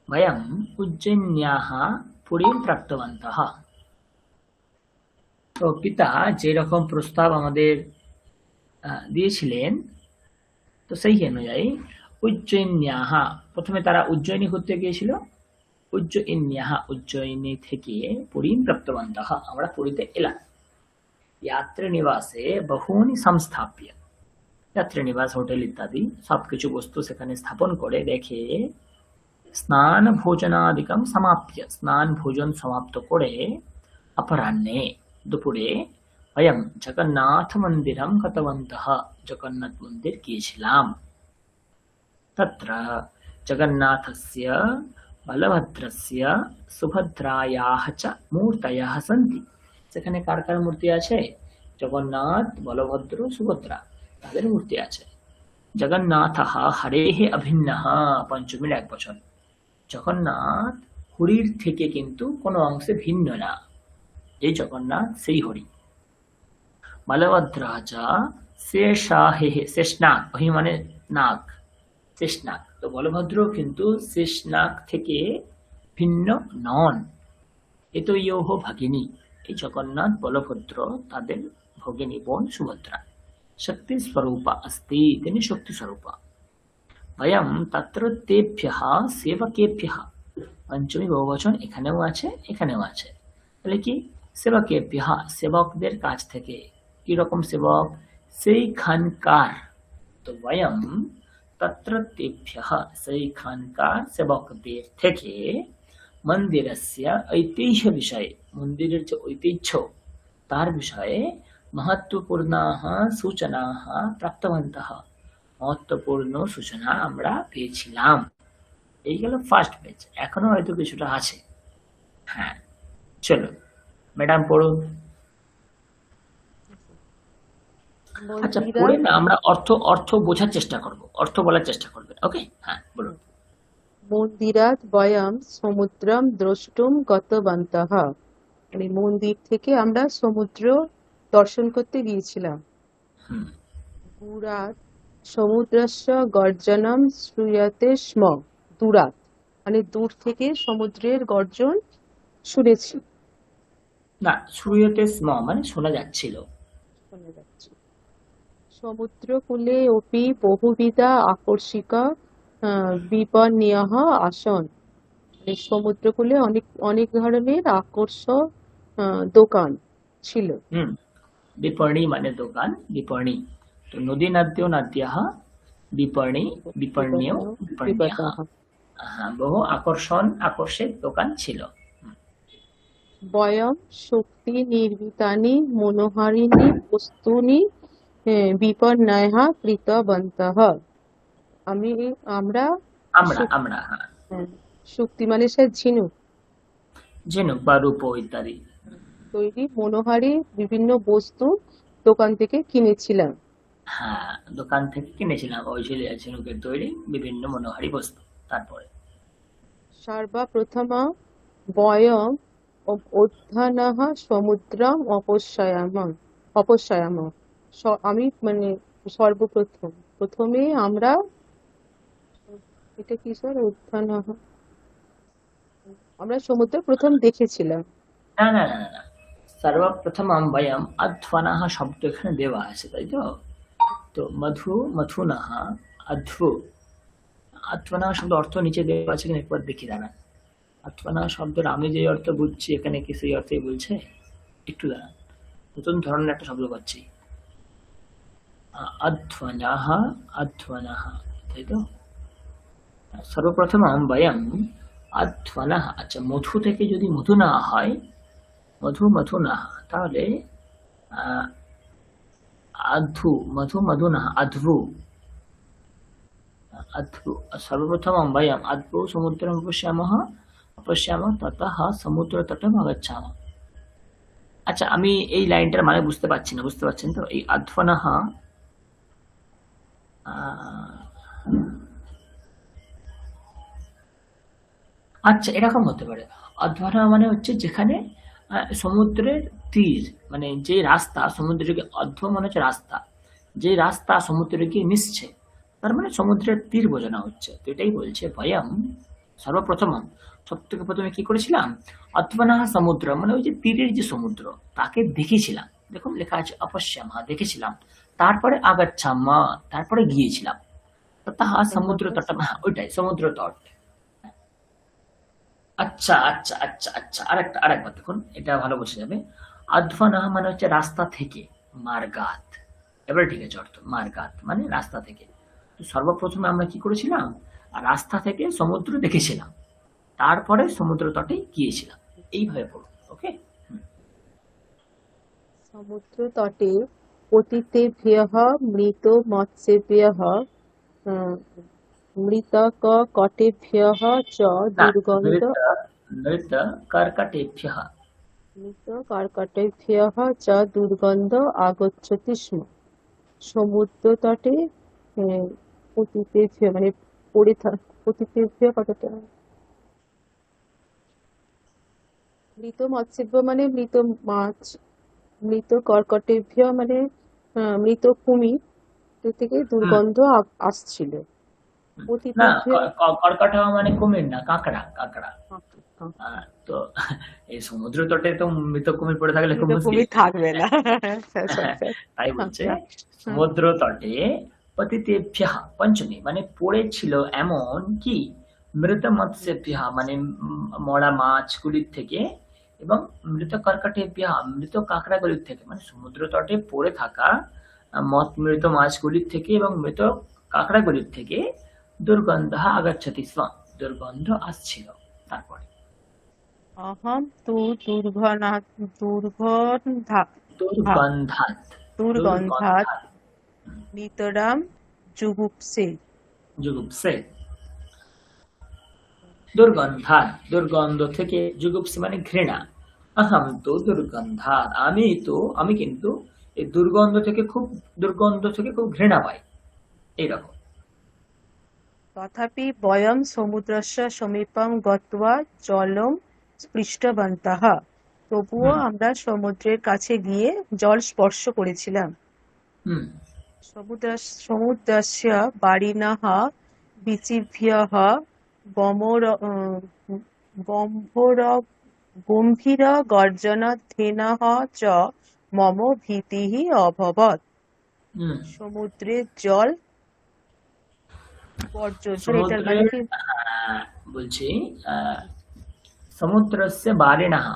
वयम् उज्जयिन्याः पुरीं प्राप्तवन्तः। তো পিতা যে রকম প্রস্তাব আমাদের দিয়েছিলেন তো সেই অনুযায়ী উজ্জয়িন্যাহা প্রথমে তারা উজ্জয়িনী ঘুরতে গিয়েছিল, উজ্জয়িন্যাহা উজ্জয়িনী থেকে পুরীম প্রাপ্তবন্তः আমরা পুরীতে এলাম। यात्री निवासे बहूनि संस्थाप्य यात्री निवास হোটেল ইত্যাদি সবকিছু বস্তু সেখানে স্থাপন করে রেখে স্নান ভোজনাদিকম সমাপ্য স্নান ভোজন সমাপ্ত করে अपराह्ने দুপুরে वयं जगन्नाथ मन्दिरं गतवन्तः जगन्नाथ मन्दिर গিয়েছিলাম। तत्र जगन्नाथस्य बलभद्रस्य सुभद्रायाः च मूर्तयः सन्ति সেখানে কার কার মূর্তি আছে? জগন্নাথ, বলভদ্র, সুভদ্রা তাদের মূর্তি আছে। জগন্নাথः হরেः অভিন্নः পঞ্চমীর এক বচন। জগন্নাথ হরির থেকে কিন্তু কোনো অংশে ভিন্ন না, এই জগন্নাথ সেই হরি। বলভদ্রः চ শেষাহেः শেষনাগ, অহি মানে নাগ, শেষনাগ। তো বলভদ্র কিন্তু শেষনাগ থেকে ভিন্ন নন। এতয়োঃ ভগিনী, এই জগন্নাথ বলভদ্র তাদের ভগিনী বোন সুভদ্রা। শক্তি স্বরূপা अस्ति, তিনি শক্তি স্বরূপা। বয়ম তত্র তেভ্যঃ সেবকেভ্যঃ, পঞ্চমী বহুবচন এখানেও আছে এখানেও আছে। তাহলে কি সেবকেভ্যঃ সেবকদের কাছ থেকে, কি রকম সেবক? সেইখানকার। তো বয়ম তত্র তেভ্যঃ সেইখানকার সেবকদের থেকে মন্দিরস্য ঐতিহ্য বিষয়ে, মন্দিরের যে ঐতিহ্য তার বিষয়ে महत्वपूर्णाः सूचनाः प्राप्तवन्तः, महत्वपूर्ण सूचना আমরা পেয়েছিলাম। এই গেল ফার্স্ট পেজ, এখনো হয়তো কিছুটা আছে। হ্যাঁ চলো ম্যাডাম পড়ুন। আচ্ছা পড়ে না আমরা অর্থ অর্থ বোঝার চেষ্টা করব, অর্থ বলার চেষ্টা করবেন। ওকে হ্যাঁ বলুন। মন্দিরাত বয়ম সমুদ্রম দ্রষ্টুম গতবন্তঃ, মানে মন্দির থেকে আমরা সমুদ্র দর্শন করতে গিয়েছিলাম। হুম, দূরাত সমুদ্রস্য গর্জনম শ্রূয়তে স্ম, দূরাত মানে দূর থেকে সমুদ্রের গর্জন শুনেছি, না শ্রুয়তে স্ম মানে শোনা যাচ্ছিল। শোনা যাচ্ছে। সমুদ্রকূলে অপি বহুবিধা আকর্ষিকা বিপণিয়ঃ আসন, মানে সমুদ্রকূলে অনেক অনেক ধরনের আকর্ষক দোকান ছিল। হুম, বিপণী মানে দোকান, বিপণী। তো নদী নাদ্য নাদ্যাः বিপণী, বিপণ্যেও বিপণ্যাः। বিপণিয়ঃ হ্যাঁ বহু আকর্ষণ আকর্ষিত দোকান ছিল। বয়ম শক্তি নির্মিতানি মনোহারিণি বস্তুনি বিপণ্যয়ঃ কৃতবন্তঃ, আমরা আমরা শক- আমরা হ্যাঁ শক্তি মানে সে ঝিনুক ঝিনুক বা রূপো ইত্যাদি। তৈরি মনোহারী বিভিন্ন বস্তু দোকান থেকে কিনেছিলাম। হ্যাঁ দোকান থেকে কিনেছিলাম ওই ঝিনুকের তৈরি বিভিন্ন মনোহারী বস্তু। তারপরে সর্বপ্রথম বয়ম অধ্যয়নঃ সমুদ্রম অপশ্যয়াম, আমি মানে প্রথমে আমরা, এটা কি স্যার? অধ্যয়নঃ আমরা সমুদ্র প্রথম দেখেছিলাম। না না না না না, সর্বপ্রথম বয়ম অধ্বনः শব্দ এখানে দেওয়া আছে তাই তো। তো মধু মথুনः অধ্বু, অধ্বনः শব্দ অর্থ নিচে দেওয়া আছে কিনা একবার দেখি দাঁড়ান। অধ্বনः শব্দের আমি যে অর্থ বুঝছি এখানে কি সেই অর্থই বলছে? একটু দাঁড়ান, নতুন ধরনের একটা শব্দ পাচ্ছি। অধ্বনः অধ্বনः তাই তো। সর্বপ্রথম বয়ম অধ্বনः, আচ্ছা মধু থেকে যদি মধু না হয়, মধু মধু না তাহলে अधु मधु मधुनः अध्वु अध्वु। सर्वप्रथमं वयम् अध्वु समुद्रम् अपश्यामः ततः সমুদ্রতটে আগচ্ছামः। আচ্ছা আমি এই লাইনটার মানে বুঝতে পারছি না, বুঝতে পারছেন তো? এই অধ্বনः আচ্ছা এরকম হতে পারে। অধ্বনः মানে হচ্ছে যেখানে সমুদ্রের তীর, মানে যে রাস্তা সমুদ্রকে, অধ্ব মানে হচ্ছে রাস্তা, যে রাস্তা সমুদ্রে গিয়ে মিশছে, তার মানে সমুদ্রের তীর বোঝানো হচ্ছে। তো এটাই বলছে ভয়ম সর্বপ্রথমম, সব থেকে প্রথমে কি করেছিলাম, অথবা সমুদ্র মানে ওই যে তীরের যে সমুদ্র, তাকে দেখেছিলাম। দেখুন লেখা আছে অপশ্যামা, দেখেছিলাম। তারপরে আগাচ্ছামা, তারপরে গিয়েছিলাম। তো তাহা সমুদ্র তট, হ্যাঁ ওইটাই সমুদ্র তট। আচ্ছা আচ্ছা আচ্ছা আচ্ছা, আরেকবার দেখুন, এটা ভালো বোঝা যাবে। আধ্বানা মানে হচ্ছে রাস্তা থেকে, মার্গাত। এবারে ঠিক আছে, অর্থ মার্গাত মানে রাস্তা থেকে। তো সর্বপ্রথমে আমরা কি করেছিলাম, রাস্তা থেকে সমুদ্র দেখেছিলাম, তারপরে সমুদ্র তটে গিয়েছিলাম। এইভাবে পড়ুন, ওকে। সমুদ্র তটে পতিতেভ্যঃ মৃত মৎস্যেভ্যঃ মৃতক কটেভ্যঃ চ না, দুর্গন্ধ নৃত্য, নৃত্য কর্কটেভ্যः। মৃত কর্কটেভ্যঃ চ দুর্গন্ধ আগচ্ছতি স্ম। সমুদ্র তটে পতিতেভ্য মানে পতিতেভ্য কতটা, মৃত মৎস্যেভ্য মানে মৃত মাছ, মৃত কর্কটেভ্য মানে মৃত কুমির, তো থেকে হুম, দুর্গন্ধ আসছিল। হুম। না, পতিতেভ্য কর্কট মানে কুমির না, কাঁকড়া, কাঁকড়া। তো এই সমুদ্র তটে তো মৃত কুমির পড়ে থাকলে খুব মৃত মুশকিল। কুমির থাকবে না। তাই বলছে আচ্ছা, হুম, সমুদ্র তটে পতিতেভ্যঃ পঞ্চমী মানে পড়েছিল এমন কি, মৃত মৎস্যেভ্যঃ মানে মরা মাছগুলির থেকে, এবং মৃত কর্কটেভ্যঃ মৃত কাঁকড়াগুলির থেকে, মানে সমুদ্র তটে পড়ে থাকা মৃত মাছগুলির থেকে এবং মৃত কাঁকড়াগুলির থেকে দুর্গন্ধ আগাচ্ছতি স্ম, দুর্গন্ধ আসছিল। তারপরে অহম তু দুর্গন্ধা দুর্গন্ধাত, দুর্গন্ধাৎ দুর্গন্ধাত নিতরাম জুগুপ্সে। যুগুপসে, দুর্গন্ধাত দুর্গন্ধ থেকে, যুগুপসে মানে ঘৃণা। আহম তো দুর্গন্ধাত আমি কিন্তু এই দুর্গন্ধ থেকে খুব ঘৃণা পাই, এইরকম। তথাপি বয়ম সমুদ্রস্য সমীপম গত্বা জলম স্পৃষ্টবন্তঃ। তবুও হুম আমরা সমুদ্রের কাছে গিয়ে জল স্পর্শ করেছিলাম। হুম সমুদ্রস্য বারিণঃ বিচিভ্যঃ গমর গম্ভীর গম্ভীর গর্জনধ্বেনঃ চ মম ভীতিঃ অভবৎ। হুম সমুদ্রের জল বর্জন, স্যার এটার সমুদ্রে মানে কি? বলছি আহ সমুদ্রস্য বারিণাহ,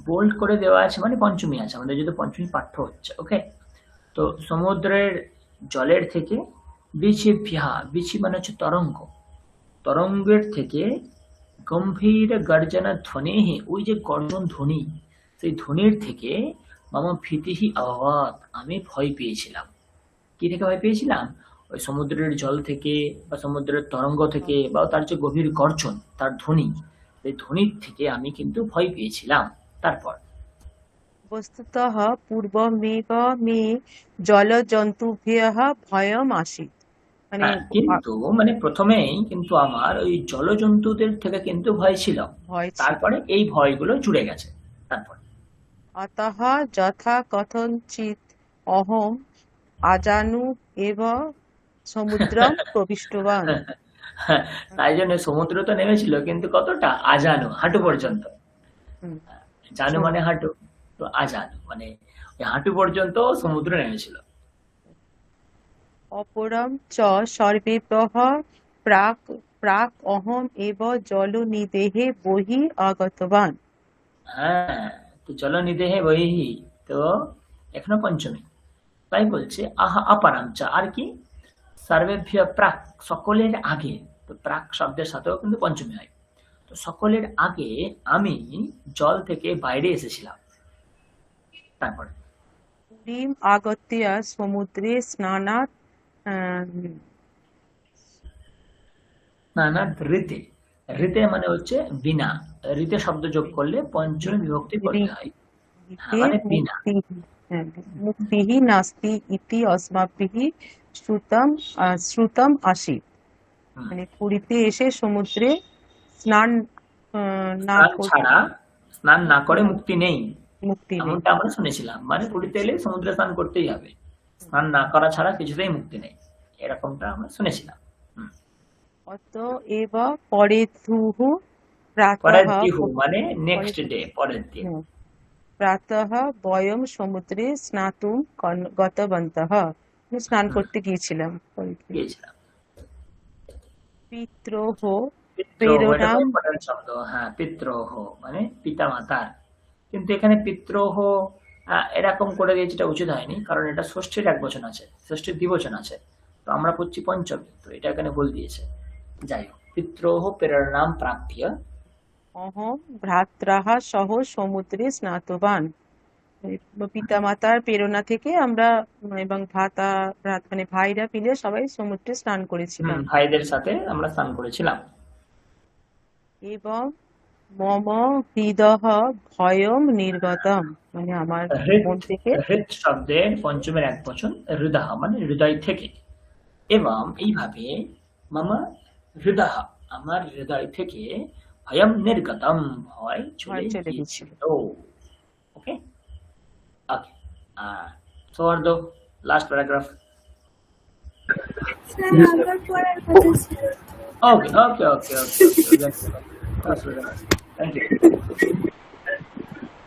বোল্ড করে দেওয়া আছে মানে পঞ্চমী আছে, আমাদের যদি পঞ্চমী পাঠ্য হচ্ছে, ওকে। তো সমুদ্রের জলের থেকে, বিচিভ্যঃ, বিচি মানে হচ্ছে তরঙ্গ, তরঙ্গের থেকে, গম্ভীর গর্জনা ধ্বনি, ওই যে গর্জন ধ্বনি, সেই ধ্বনির থেকে মম ভীতিহি অভবৎ, আমি ভয় পেয়েছিলাম। কি থেকে ভয় পেয়েছিলাম, ওই সমুদ্রের জল থেকে বা সমুদ্রের তরঙ্গ থেকে, বা তার যে গভীর গর্জন, তার ধ্বনি, সেই ধ্বনির থেকে আমি কিন্তু ভয় পেয়েছিলাম। তারপর বস্তুতঃ পূর্বমেব মে জলজন্তুভ্যঃ ভয়ম আসীৎ। মানে হ্যাঁ, কিন্তু মানে প্রথমেই কিন্তু আমার ওই জলজন্তুদের থেকে কিন্তু ভয় ছিল, ভয় ছিল। তারপরে এই ভয়গুলো জুড়ে গেছে। তারপর অতঃ যথা কথঞ্চিৎ অহম আজানু এব সমুদ্রম প্রবিষ্টবান। তাই জন্য সমুদ্র তো নেমেছিল, কিন্তু কতটা, আজানু, হাঁটু পর্যন্ত। হুম, জানু মানে সমুদ্র হাঁটু, তো আজানু মানে ওই হাঁটু পর্যন্ত সমুদ্র নেমেছিল। অপরম চ সর্বেভ্যঃ প্রাক প্রাক অহম এব জলনিদেহে বহি আগতবান। হ্যাঁ, তো চলো নিদেহে বহিহি, তো এখনো পঞ্চমী। তাই বলছে আহা অপরাঞ্চা, আর কি, সর্বেভ্য প্রাক, সকলের আগে। তো প্রাক শব্দের সাথেও কিন্তু পঞ্চমী হয়। তো সকলের আগে আমি জল থেকে বাইরে এসেছিলাম। তারপরে পুরীম আগত্য সমুদ্রে স্নানাৎ আহ, স্নানাদ ঋতে, ঋতে মানে হচ্ছে বিনা, ঋতে শব্দ যোগ করলে পঞ্চমী বিভক্তি করতে হয়। হ্যাঁ ঋতে মানে বিনা। মুক্তিঃ, মুক্তিঃ নাস্তি ইতি অস্মাভিঃ শ্রুতম শ্রুতম আসীৎ। হুম। মানে পুরীতে এসে সমুদ্রে স্নান না স্নান করে ছাড়া, স্নান না করে মুক্তি নেই, মুক্তি নেই। এমনটা আমরা শুনেছিলাম। মানে পুরীতে এলে সমুদ্রে স্নান করতেই হবে। স্নান না করা ছাড়া কিছুতেই মুক্তি নেই, এরকমটা আমরা শুনেছিলাম। হুম। অতএব পরেতুঃ প্রাতঃ পরের তিহু মানে নেক্সট পরেতুঃ ডে, পরের দিন। হুম, প্রাতঃ বয়ম সমুদ্রে স্নাতুম গতবন্তঃ। আমি স্নান হুম, করতে গিয়েছিলাম। পরের দিন। গিয়েছিলাম। পিত্রোঃ পিত্রোহ, এটা প্রেরণাম। খুব ইম্পর্টেন্ট শব্দ। হ্যাঁ, পিত্রোহ মানে পিতা মাতার। কিন্তু এখানে পিত্রোহ এরকম করে দিয়েছে, এটা উচিত হয়নি, কারণ এটা ষষ্ঠীর এক বচন আছে, ষষ্ঠীর দ্বিবচন আছে, তো আমরা পড়ছি পঞ্চমী, তো এটা এখানে বল দিয়েছে। যাই হোক, পিত্রোহ প্রেরণাম প্রাপ্য। অহম ভ্রাত্রাহ সহ সমুদ্রে স্নাতবান। পিতামাতার প্রেরণা থেকে আমরা এবং মানে ভাইরা মিলে সবাই সমুদ্রে স্নান করেছিলাম। ভাইদের সাথে আমরা স্নান করেছিলাম। এবং মম হৃদহ ভয়ম নির্গতম, মানে আমার হৃদ, মন থেকে হৃদ শব্দের পঞ্চমের এক বচন হৃদয়, মানে হৃদয় থেকে। এবং এইভাবে মামা হৃদয়, আমার হৃদয় থেকে ভয়ম নির্গতম, ভয় চলে ভয় চলে গিয়েছিল। গেছিল। ওকে, ওকে। সো আর দো লাস্ট প্যারাগ্রাফ। স্যার আবার পড়ার কথা ছিল। ওকে ওকে ওকে ওকে, থ্যাংক ইউ।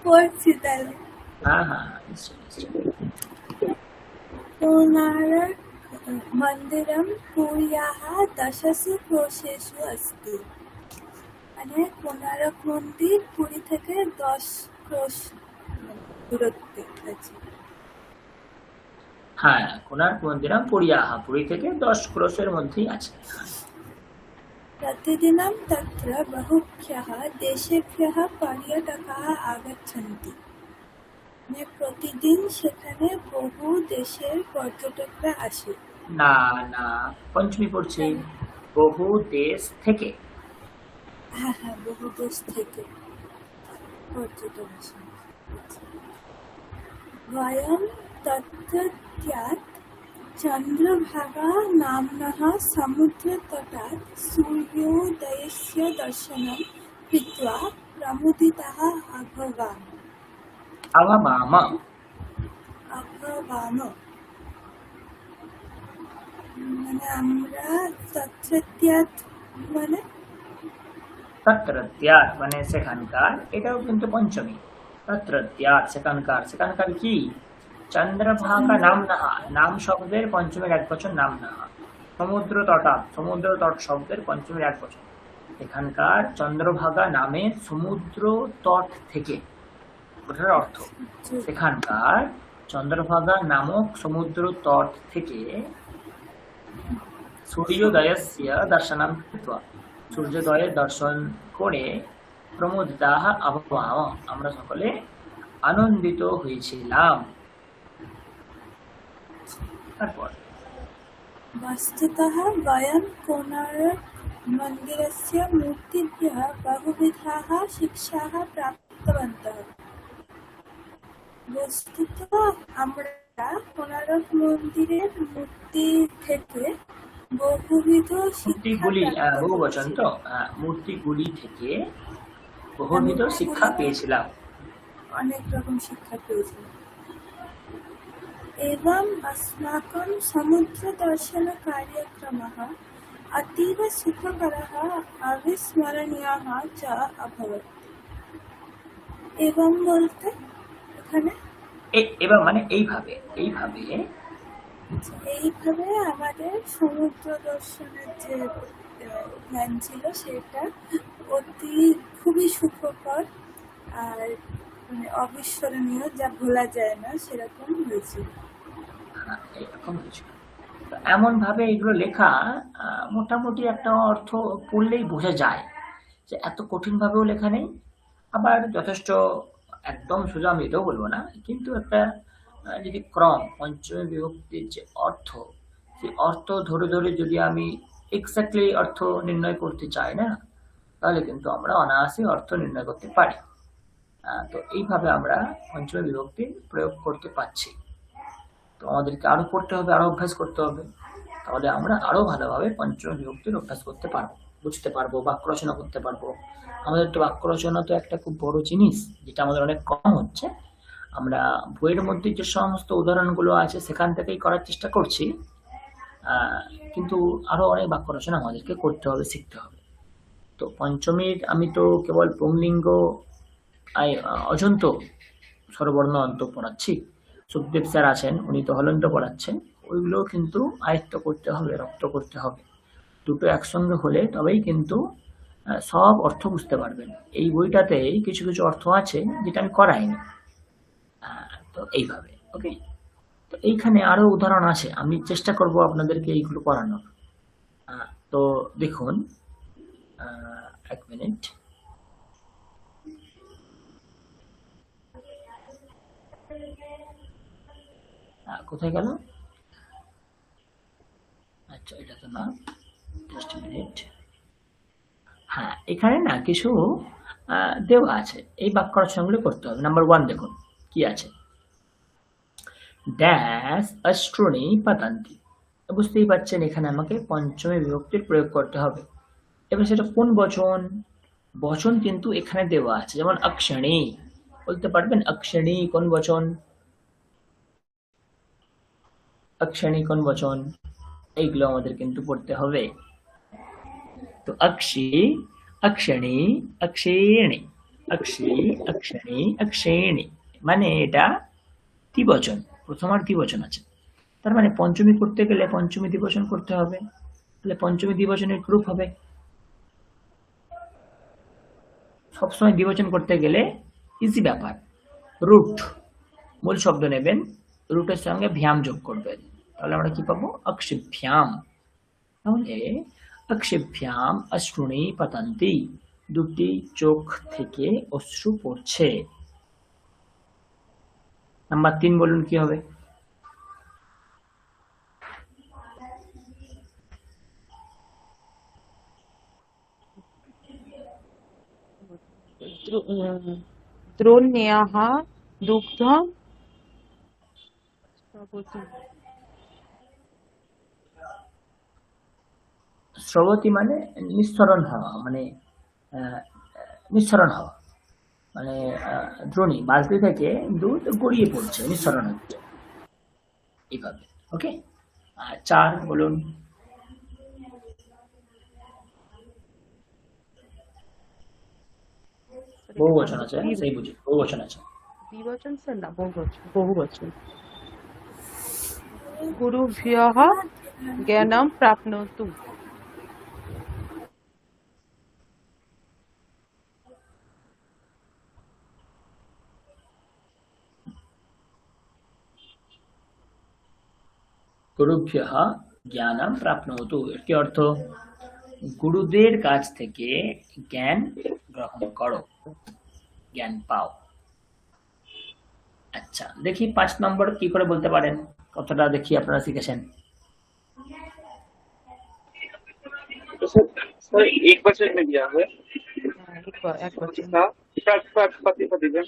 পড়ছি তাহলে। হ্যাঁ হ্যাঁ হ্যাঁ, নিশ্চয়ই নিশ্চয়ই। कोणार्क मन्दिरं पुर्याः दशसु क्रोशेषु अस्ति। মানে কোণারক মন্দির পুরী থেকে 10 ক্রোশ দূরত্বে আছে। হ্যাঁ, কোণার্ক মন্দিরম পুরিয়াহা, পুরী থেকে 10 ক্রোশের মধ্যেই আছে। प्रतिदिनं तत्र बहुभ्यः देशेभ्यः पर्यटकाः आगच्छन्ति। মানে প্রতিদিন সেখানে বহু দেশের পর্যটকরা আসে। না না, পঞ্চমী পড়ছি, বহু দেশ থেকে। হ্যাঁ হ্যাঁ, বহু দেশ থেকে পর্যটক আসে। वयं तत्रत्यात् चन्द्रभागा नाम्नः समुद्रतटात् सूर्योदयस्य दर्शनं कृत्वा प्रमुदिताः अभवाम। মানে আমরা তত্রত্যাৎ মানে তত্রত্যাৎ মানে সেখানকার, এটাও কিন্তু পঞ্চমী। তত্রত্যাৎ সেখানকার, সেখানকার কি? চন্দ্রভাগা নাম নাহা, নাম শব্দের পঞ্চমের এক বচন নাম নাহা। সমুদ্র তটাৎ, সমুদ্র তট শব্দের পঞ্চমের এক বচন। এখানকার চন্দ্রভাগা নামের সমুদ্র তট থেকে, ওটার অর্থ সেখানকার চন্দ্রভাগা নামক সমুদ্র তট থেকে সূর্যোদয়স্য দর্শনম কৃত্বা, সূর্যোদয়ের দর্শন করে প্রমোদিতাহ আবহাওয়া, আমরা সকলে আনন্দিত হয়েছিলাম। তারপর वस्तुतः वयं कोणार्क मन्दिरस्य मूर्तिभ्यः बहुविधाः शिक्षाः प्राप्तवन्तः। বস্তুত আমরা কোণারক মন্দিরের মূর্তি থেকে বহুবিধ শিক্ষা মূর্তিগুলি, প্রাপ্ত বহু বচন করেছি। তো, মূর্তিগুলি থেকে বহুবিধ শিক্ষা পেয়েছিলাম। অনেক রকম শিক্ষা পেয়েছি। एवं अस्माकं समुद्रदर्शनकार्यक्रमः अतीव सुखकरः अविस्मरणीयः च अभवत्। এবং বলতে এখানে এবার মানে এইভাবে এইভাবে এইভাবে আমাদের সমুদ্র দর্শনের যে প্ল্যান ছিল সেটা খুবই সুখকর আর মানে অবিস্মরণীয়, যা ভোলা যায় না, সেরকম হয়েছিল। এরকম কিছু। তো এমন ভাবে এগুলো লেখা, মোটামুটি একটা অর্থ পড়লেই বোঝা যায় যে এত কঠিন ভাবেও লেখা নেই, আবার যথেষ্ট একদম সোজা আমি এটাও বলবো না, কিন্তু একটা যদি ক্রম, পঞ্চমী বিভক্তির যে অর্থ, সেই অর্থ ধরে ধরে যদি আমি এক্স্যাক্টলি অর্থ নির্ণয় করতে চাই না, তাহলে কিন্তু আমরা অনায়াসে অর্থ নির্ণয় করতে পারি। তো এইভাবে আমরা পঞ্চমী বিভক্তি প্রয়োগ করতে পারছি। তো আমাদেরকে আরো পড়তে হবে, আরো অভ্যাস করতে হবে, তাহলে আমরা আরো ভালোভাবে পঞ্চম বিভক্তির অভ্যাস করতে পারবো, বুঝতে পারবো, বাক্য রচনা করতে পারবো। আমাদের তো বাক্য রচনা তো একটা খুব বড় জিনিস, যেটা আমাদের অনেক কম হচ্ছে। আমরা বইয়ের মধ্যে যে সমস্ত উদাহরণগুলো আছে সেখান থেকেই করার চেষ্টা করছি, কিন্তু আরো অনেক বাক্য রচনা আমাদেরকে করতে হবে, শিখতে হবে। তো পঞ্চমীর আমি তো কেবল পুংলিঙ্গ অজন্ত স্বরবর্ণ অন্ত পড়াচ্ছি। সুখদেব স্যার আছেন, উনি তো হলন্ত পড়াচ্ছেন, ওইগুলো কিন্তু আয়ত্ত করতে হবে, রপ্ত করতে হবে। দুটো একসঙ্গে হলে তবেই কিন্তু সব অর্থ বুঝতে পারবেন। এই বইটাতে কিছু কিছু অর্থ আছে যেটা আমি করাইনি। তো এইভাবে, ওকে। তো এইখানে আরো উদাহরণ আছে, আমি চেষ্টা করব আপনাদেরকে এইগুলো করানোর। তো দেখুন, এক মিনিট। কোথায় গেল? আচ্ছা, এটা তো না, জাস্ট মিনিট। হ্যাঁ, এখানে না কিছু দেওয়া আছে, এই বাক্য রচনাগুলো করতে হবে। নাম্বার 1 দেখুন কি আছে, ড্যাশ অষ্ট্রণী পাতান্তি। বুঝতেই পারছেন এখানে আমাকে পঞ্চমী বিভক্তির প্রয়োগ করতে হবে। এবার সেটা কোন বচন? বচন কিন্তু এখানে দেওয়া আছে, যেমন অক্ষণী, বলতে পারবেন অক্ষণী কোন বচন? অক্ষণী কোন বচন? এইগুলো আমাদের কিন্তু পড়তে হবে। তো অক্ষী, অক্ষণী, অক্ষেণী, অক্ষী, অক্ষণী, অক্ষেণী, মানে এটা দ্বিবচন, প্রথম আর দ্বিবচন আছে। তার মানে পঞ্চমী করতে গেলে পঞ্চমী দ্বিবচন করতে হবে, তাহলে পঞ্চমী দ্বিবচনের গ্রুপ হবে। সবসময় দ্বিবচন করতে গেলে ইজি ব্যাপার, রুট মূল শব্দ নেবেন, রুটের সঙ্গে ভ্যাম যোগ করবেন, তাহলে আমরা কি পাবো? অক্ষিভ্যাম। তাহলে অক্ষিভ্যাম অশ্রুণী পতন্তি, দুটি চোখ থেকে অশ্রু পড়ছে। নাম্বার 3 বলুন কি হবে? দ্রোণ্যাः দুগ্ধম স্রবতি। স্রবতী মানে নিঃসরণ হওয়া, মানে নিঃসরণ হওয়া, মানে দ্রোণী বালতি থেকে দুধ গড়িয়ে পড়ছে, নিঃসরণ হচ্ছে, এইভাবে। ওকে, 4 বলুন। বহুবচন আছে, সেই বুঝি বহুবচন আছে। দ্বিবচন স্যার না, বহুবচন, বহুবচন। গুরুভ্যঃ জ্ঞানম প্রাপ্নोतु। গুরুভ্যঃ জ্ঞানম প্রাপ্নোতু, এর কি অর্থ? গুরুদের কাছ থেকে জ্ঞান গ্রহণ করো, জ্ঞান পাও। আচ্ছা, দেখি 5 নম্বর কি করে বলতে পারেন, কতটা দেখি আপনারা শিখেছেন। तो सर एक वचन में दिया है এক বচন। पति पतिजन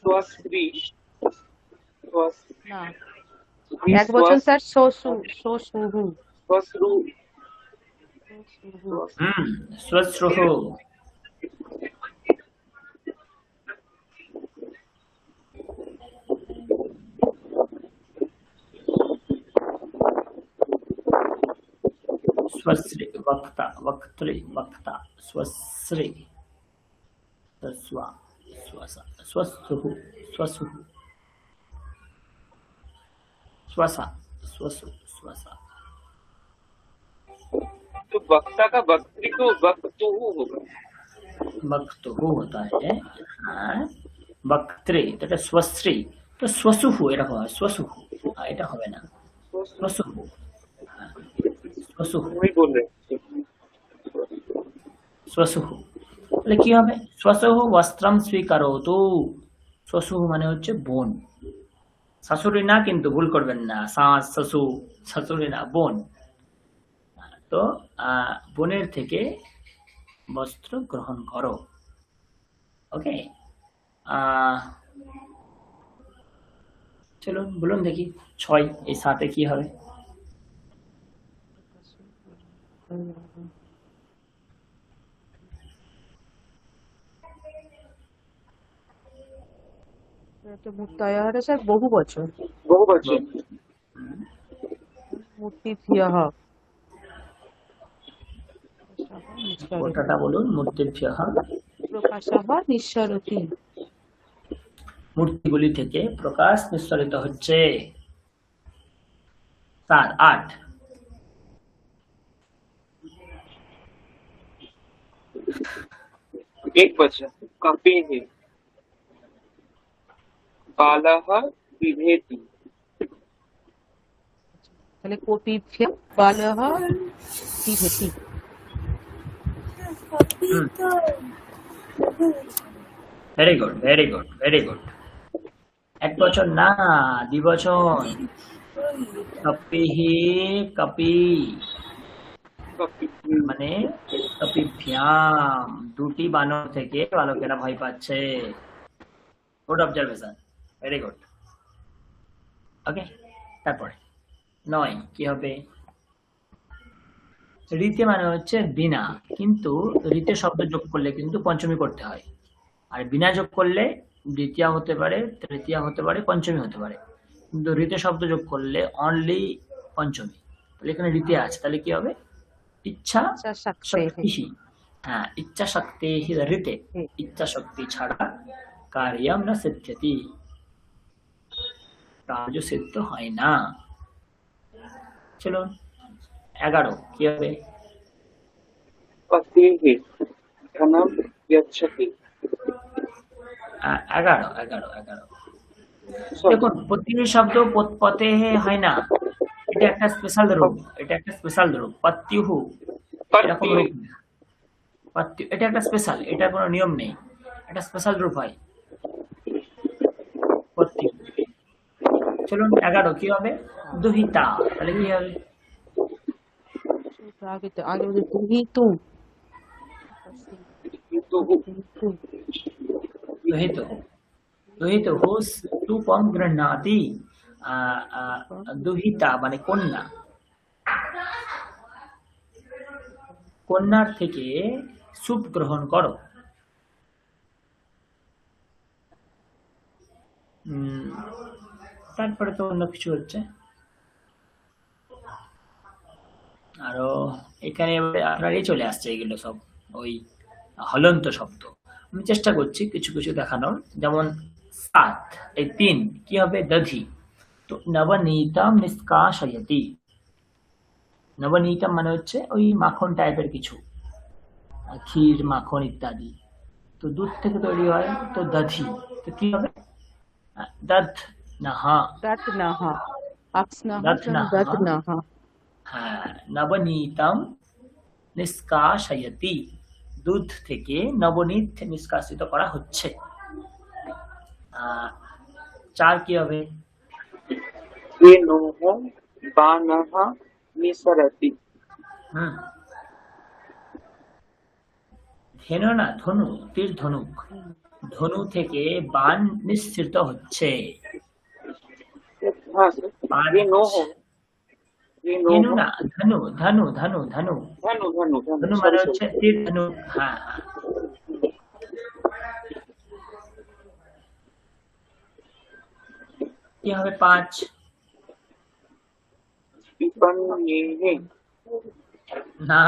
स्वस्त्री না, এক বচন স্যার, শোষু, শোষুহু, स्वश्रु শোষুহু। स्वश्रुः, स्वश्री, वक्ता, वक्त्री, वक्ता, स्वश्री, स्वस्वा, स्वसा, स्वसुः, स्वसुः, स्वसा, स्वसु, स्वसा। तो वक्ता का वक्ति तो वक्तु होगा। वक्तुः होता है, वक्त्री, तो এটা स्वश्री, তো स्वसुः এরকম হয়, स्वसुः, এটা হবে না, स्वसुः, स्वसुः, वही बोल रहे हैं। स्वसुः, তাহলে কি হবে? स्वसुः वस्त्रम स्वीकरोतु। स्वसुः মানে হচ্ছে বোন, শাশুড়ি না, কিন্তু ভুল করবেন না, শাশ শ্বশুর, শাশুড়ি না, বোন। তো বোনের থেকে বস্ত্র গ্রহণ করো। ওকে, চলুন বলুন দেখি 6, এই 7 কি হবে? तो मुत्तयः सर बहु वचन बहुवचन मूर्तिभ्यः গোটাটা বলুন। মূর্তিভ্যঃ, প্রকাশः নিঃসরতি মূর্তিগুলি থেকে প্রকাশ নিঃসরিত হচ্ছে। 7, 8 एक वचन कपिः बालः बिभेति তাহলে কোপিভ্যः বালः বিভেতি very good, very good, very good. এক বচন না, দ্বিবচন। কপিহি, কপি कपिः মানে কপিভ্যাম, দুটি বানর থেকে বালকেরা ভয় পাচ্ছে। Good observation, very good. Okay, তারপরে 9 কি হবে? রীতে মানে হচ্ছে বিনা, কিন্তু রীতে শব্দ যোগ করলে কিন্তু পঞ্চমী করতে হয়। আর বিনা যোগ করলে দ্বিতীয়া হতে পারে, তৃতীয়া হতে পারে, পঞ্চমী হতে পারে। কিন্তু রীতে শব্দ যোগ করলে অনলি পঞ্চমী। তাহলে এখানে রীতে আছে, তাহলে কি হবে? ইচ্ছা ইচ্ছা শক্তিः শক্তিহি। হ্যাঁ, ইচ্ছা শক্তিহি রীতে। ইচ্ছা শক্তি ছাড়া কার্যম না সিদ্ধ্যতি, কার্য সিদ্ধ হয় না। চলুন 11 কি হবে? पतिः धनं यच्छति 11 দেখুন, প্রতিটি শব্দ পতে হয় না, এটা একটা স্পেশাল রূপ। এটা একটা স্পেশাল রূপ। পত্যুহু এরকম রূপ না। এটা একটা স্পেশাল, এটা কোনো নিয়ম নেই, এটা স্পেশাল রূপ হয় পত্যু। চলুন 11 কি হবে? দুহিতা, তাহলে কি হবে? আগে তো আগে বলছে দুহিতু पितुः দুহিত, দুহিত হুস স্তূপম গৃহ্ণাতি। দুহিতা মানে কন্যা, কন্যার থেকে সুপ গ্রহণ করো। তারপরে তো অন্য কিছু হচ্ছে আরো। এখানে এবারে আপনারই চলে আসছে এগুলো সব ওই হলন্ত শব্দ। আমি চেষ্টা করছি কিছু কিছু দেখানোর। যেমন 7, এই 3 কি হবে? দধি। তো নবনীতম নিষ্কাশয়তি। নবনীতম মানে হচ্ছে ওই মাখন টাইপের কিছু, ক্ষীর, মাখন ইত্যাদি। তো দুধ থেকে তৈরি হয়, তো দধি। তো কি হবে? দধ নাহা, দধ্নः আক্সনः দধ্নः। দধ্নः হ্যাঁ, নবনীতম নিষ্কাশয়তি, দুধ থেকে নবনীত নিষ্কাশিত করা হচ্ছে। 4 কি হবে? धेनुः बाणः निसरति ধেনু না, ধনু, তীর ধনুক। ধনু থেকে বাণ নিঃসৃত হচ্ছে। हाँ सर धेनुः ধেনু না, ধনু, ধনু, ধনু, ধনু। धनु धनु ধনু धनु মানে सॉरी হচ্ছে सॉरी তীর ধনুক। হ্যাঁ, কি হবে? 5 विपन्नेः না,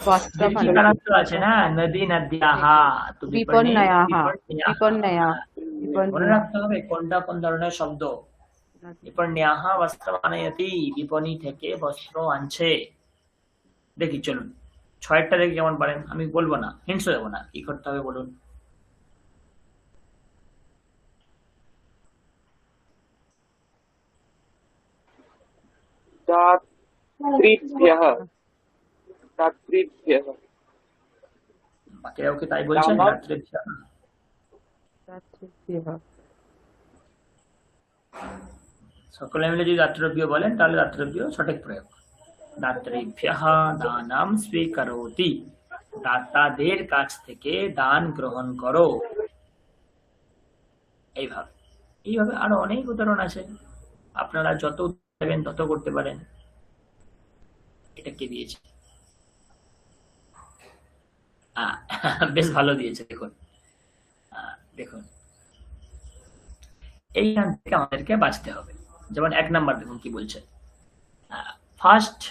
বস্ত্রহনः দীর্ঘিকারান্ত আছে না, নদী নদ্যাহা। তো বিপন্নয়াः বিপন্নয়াহা। বিপন্নয়া মনে বিপন্নয়া রাখতে হবে কোনটা কোন ধরনের শব্দ। বিপন্যাহা বস্ত্র আনয়তি, বিপণী থেকে বস্ত্র আনছে। দেখি চলুন 6টা দেখি কেমন পারেন। আমি বলবো না, হিন্টস দেবো না, কি করতে হবে বলুন। दातृभ्यः दातृभ्यः বাকিরাও কি তাই বলছেন? দামাত। দাতৃভ্যঃ। দাতৃভ্যः সকলে মিলে যদি দাতৃভ্য বলেন তাহলে দাতৃভ্য সঠিক প্রয়োগ। দাতৃভ্যঃ দানাম স্বীকরোতি, দাতাদের কাছ থেকে দান গ্রহণ করো। এইভাবে এইভাবে আরো অনেক উদাহরণ আছে, আপনারা যত দেবেন তত করতে পারেন। এটা কে দিয়েছে? বেশ ভালো দিয়েছে। দেখুন দেখুন এইখান থেকে আমাদেরকে বাঁচতে হবে। যেমন 1 নাম্বার দেখুন কি বলছে। ফার্স্ট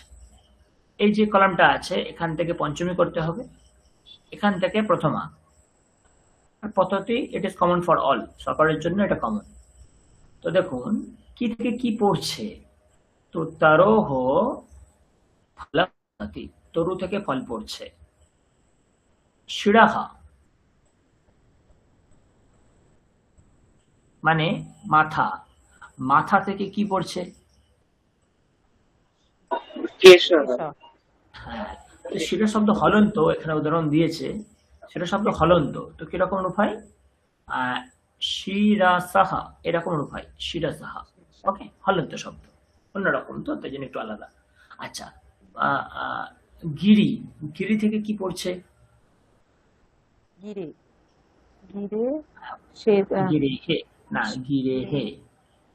এই যে কলামটা আছে এখান থেকে পঞ্চমী করতে হবে, এখান থেকে প্রথমা। পদ্ধতি it is common for all, সকলের জন্য এটা কমন। তো দেখুন কি থেকে কি পড়ছে, তো তারোহ ফলতি, তরু থেকে ফল পড়ছে। শিরাহা মানে মাথা, মাথা থেকে কি পড়ছে? केशव হ্যাঁ, তো শিরা শব্দ হলন্ত, এখানে উদাহরণ দিয়েছে শিরা শব্দ হলন্ত, তো কিরকম রূপ হয়? শিরাসাহা এরকম রূপ হয়, শিরাসাহা। ওকে, হলন্ত শব্দ অন্যরকম, তো তাই জন্য একটু আলাদা। আচ্ছা, আহ, আহ, গিরি, গিরি থেকে কি পড়ছে? গিরে গিরে সে গিরে হে, না গিরে হে।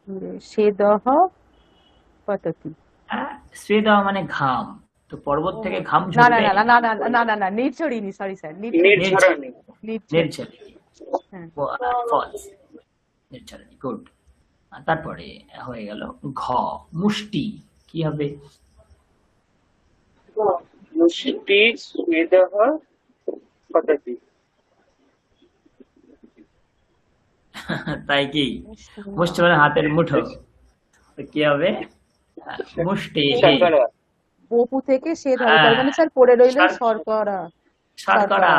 গিরে সেদহ পততি। শ্বেদা মানে ঘাম, তো পর্বত থেকে ঘাম না না ঝরলে না না না না না না না নির্ঝরিণী, সরি স্যার, निर्झरणी নির্ঝরিণী। নির্ঝরিণী, হ্যাঁ, ফলস, নির্ঝরিণী, গুড। তারপরে হয়ে গেল ঘ, মুষ্টি, কি হবে? मुष्टि स्वेदः पतति তাই কি? মুষ্টি মানে হাতের মুঠো, তো কি হবে? মুষ্টি হে, शर्करा বপু থেকে সে ধরে, হ্যাঁ, তার মানে স্যার পড়ে রইল শর্ক- শর্করা। শর্করা।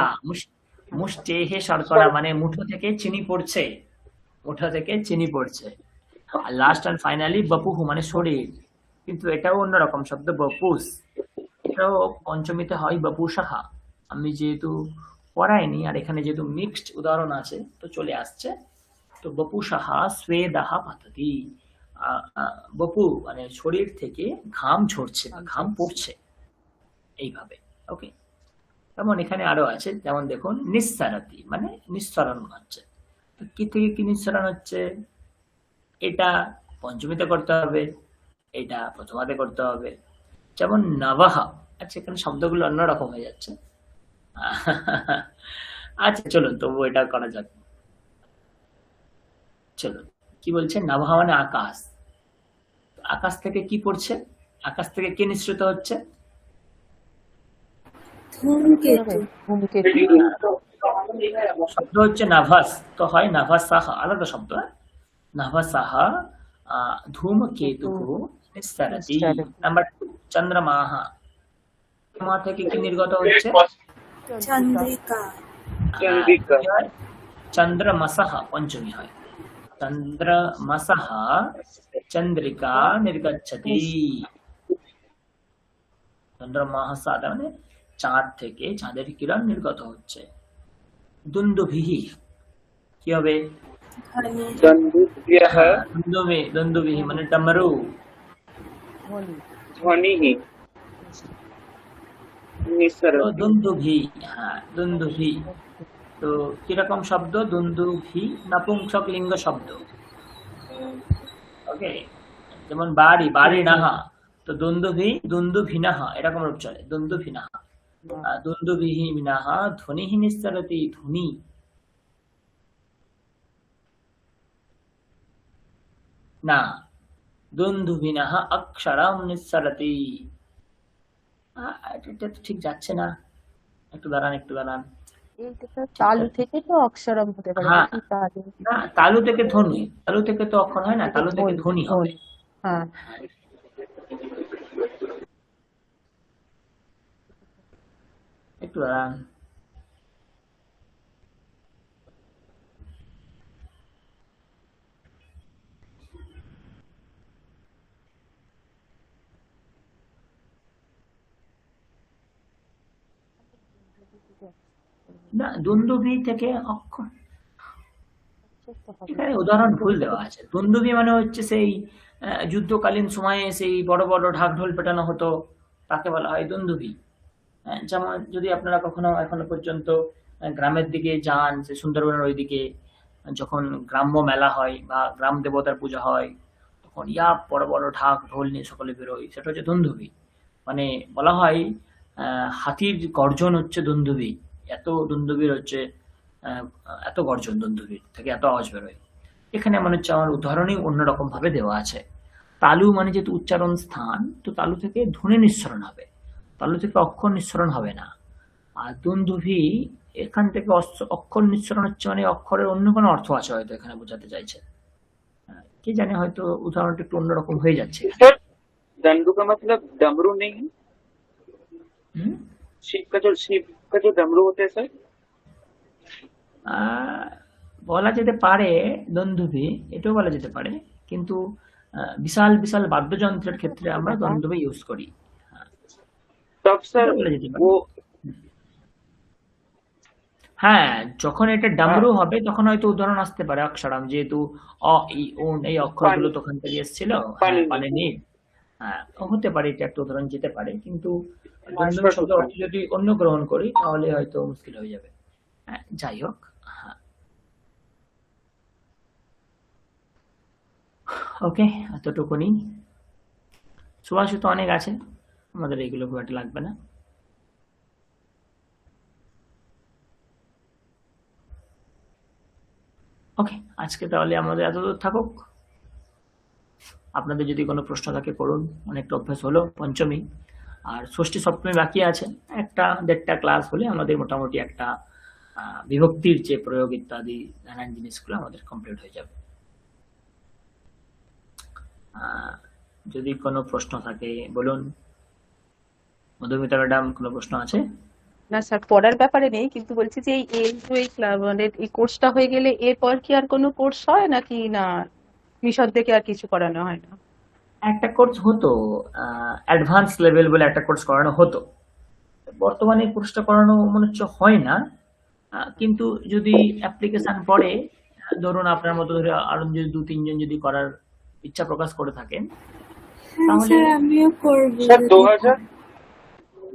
মুষ্টি হে শর্করা মানে মুঠো থেকে চিনি পড়ছে, মুঠো থেকে চিনি পড়ছে। আর লাস্ট অ্যান্ড ফাইনালি বপুহু মানে শরীর, কিন্তু এটাও অন্যরকম শব্দ, বপুস। এটাও পঞ্চমীতে হয় বপুসাহা। আমি যেহেতু পড়াইনি আর এখানে যেহেতু মিক্সড উদাহরণ আছে তো চলে আসছে। তো বপুসাহা স্বেদাহা পাততি, বপু মানে শরীর থেকে ঘাম ঝরছে বা ঘাম পড়ছে, এইভাবে। ওকে, যেমন এখানে আরো আছে, যেমন দেখুন নিঃসারতি মানে নিঃসরণ হচ্ছে। তো কি থেকে কি নিঃসরণ হচ্ছে? এটা পঞ্চমীতে করতে হবে, এটা প্রথমাতে করতে হবে। যেমন নবাহা, আচ্ছা এখানে শব্দগুলো অন্যরকম হয়ে যাচ্ছে। আচ্ছা চলুন তবু এটা করা যাক। চলুন, কি বলছে? নবাহা মানে আকাশ, আকাশ থেকে কি পড়ছে? আকাশ থেকে কে নিঃসৃত হচ্ছে? ধূমকেতু। ধূমকেতু। শব্দ হচ্ছে নাভাস, তো হয় নাভাসাহা, আলাদা শব্দ। নাভাসাহা ধূমকেতু নিঃসরতি। নাম্বার 2 চন্দ্রমাহা, চন্দ্রমা থেকে কি নির্গত হচ্ছে? চন্দ্রিকা। चंद्रिका কি হয়? চন্দ্রমসহা পঞ্চমী হয়, চন্দ্রমসহা চন্দ্রিকা নির্গচ্ছতি। চন্দ্রমাহা মানে চাঁদ থেকে চাঁদের কিরণ নির্গত হচ্ছে। দুন্দুভিহি কি হবে? दंडुभ्यः দুন্দুভিহি মানে ডমরু। ध्वनिः তো निस्सरति দুন্দুভি, হ্যাঁ দুন্দুভি, তো কিরকম শব্দ? দুন্দুভি নপুংসক লিঙ্গ শব্দ। ওকে, যেমন বাড়ি, বাড়ি নাহা, তো দুন্দুভি দুন্দুভিনাহা এরকম রূপ চলে, দুন্দুভিনাহা। দুন্দুভিহি মিনাহা ধ্বনিহি নিঃসরতি, ধ্বনি। না, দুন্দুভিনাহা অক্ষরম নিঃসরতি। এটা তো ঠিক যাচ্ছে না, একটু দাঁড়ান একটু দাঁড়ান। এইটা স্যার তালু থেকে তো অক্ষরম হতে পারে, হ্যাঁ, নাকি তালু? না তালু থেকে ধ্বনি, তালু থেকে তো অক্ষর হয় না, তালু থেকে ধ্বনি হবে। হ্যাঁ, একটু দাঁড়ান। না, দুন্দুভি থেকে অক্ষর, এখানে উদাহরণ ভুল দেওয়া আছে। দুন্দুভি মানে হচ্ছে সেই যুদ্ধকালীন সময়ে সেই বড় বড় ঢাক ঢোল পেটানো হতো, তাকে বলা হয় দুন্দুভি। যেমন যদি আপনারা কখনো এখনো পর্যন্ত গ্রামের দিকে যান, সে সুন্দরবনের ওইদিকে যখন গ্রাম্য মেলা হয় বা গ্রাম দেবতার পূজা হয়, তখন বড় বড় ঢাক ঢোল নিয়ে সকলে বেরোয়, সেটা হচ্ছে দুন্দুভি। মানে বলা হয় হাতির গর্জন হচ্ছে দুন্দুভি, এত দুন্দুভির হচ্ছে এত গর্জন, দুন্দুভির থেকে এত আওয়াজ বেরোয়। এখানে মনে হচ্ছে আমার উদাহরণই অন্যরকম ভাবে দেওয়া আছে। তালু মানে যেহেতু উচ্চারণ স্থান, তো তালু থেকে ধ্বনি নিঃসরণ হবে, তালু থেকে অক্ষর নিঃসরণ হবে না। আর দুন্দুভি, এখান থেকে অক্ষর নিঃসরণ হচ্ছে মানে অক্ষরের অন্য কোনো অর্থ আছে হয়তো এখানে বোঝাতে চাইছে। কি জানি হয়তো উদাহরণটা একটু অন্যরকম হয়ে যাচ্ছে এখানে। सर दंडू का मतलब डमरू नहीं है? হুম? शिव का जो डमरू होते हैं सर। বলা যেতে পারে দন্দুভি, এটাও বলা যেতে পারে, কিন্তু বিশাল বিশাল বাদ্যযন্ত্রের ক্ষেত্রে আমরা দন্দুভি ইউজ করি। तब सर এটাও বলা যেতে পারে। वो হ্যাঁ, যখন এটা ডামরু হবে তখন হয়তো উদাহরণ আসতে পারে অক্ষরাম, যেহেতু অ ই উন এই অক্ষরগুলো তখন থেকে এসেছিল। হ্যাঁ, পানিনি। হ্যাঁ, হতে পারে এটা একটা উদাহরণ যেতে পারে, কিন্তু দন্দুভি শব্দ অর্থ যদি অন্য গ্রহণ করি তাহলে হয়তো মুশকিল হয়ে যাবে। হ্যাঁ, যাই হোক। হ্যাঁ, ওকে, এতটুকুনি। সুভাষিত অনেক আছে, আমাদের এইগুলো খুব একটা লাগবে না। ওকে, আজকে তাহলে আমাদের এতদূর থাকুক। আপনাদের যদি কোনো প্রশ্ন থাকে করুন, অনেকটা অভ্যাস হলো পঞ্চমী, আর ষষ্ঠী সপ্তমী বাকি আছে, একটা দেড়টা ক্লাস হলে আমাদের মোটামুটি একটা বিভক্তির যে প্রয়োগ ইত্যাদি নানান জিনিসগুলো আমাদের কমপ্লিট হয়ে যাবে। যদি কোনো প্রশ্ন থাকে বলুন। মধুমিতা ম্যাডাম, কোনো প্রশ্ন আছে? না স্যার, পড়ার ব্যাপারে নেই, কিন্তু বলছি যে মানে এই কোর্সটা হয়ে গেলে এরপর কি আর কোনো কোর্স হয় নাকি না মিশন থেকে আর কিছু করানো হয় না? একটা কোর্স হতো, অ্যাডভান্স লেভেল বলে একটা কোর্স করানো হতো। বর্তমানে কোর্সটা করানো মনে হচ্ছে হয় না, কিন্তু যদি অ্যাপ্লিকেশন পড়ে, ধরুন আপনার মতো ধরে আরো যদি 2-3 জন যদি করার ইচ্ছা প্রকাশ করে থাকেন তাহলে। স্যার আমিও করবো।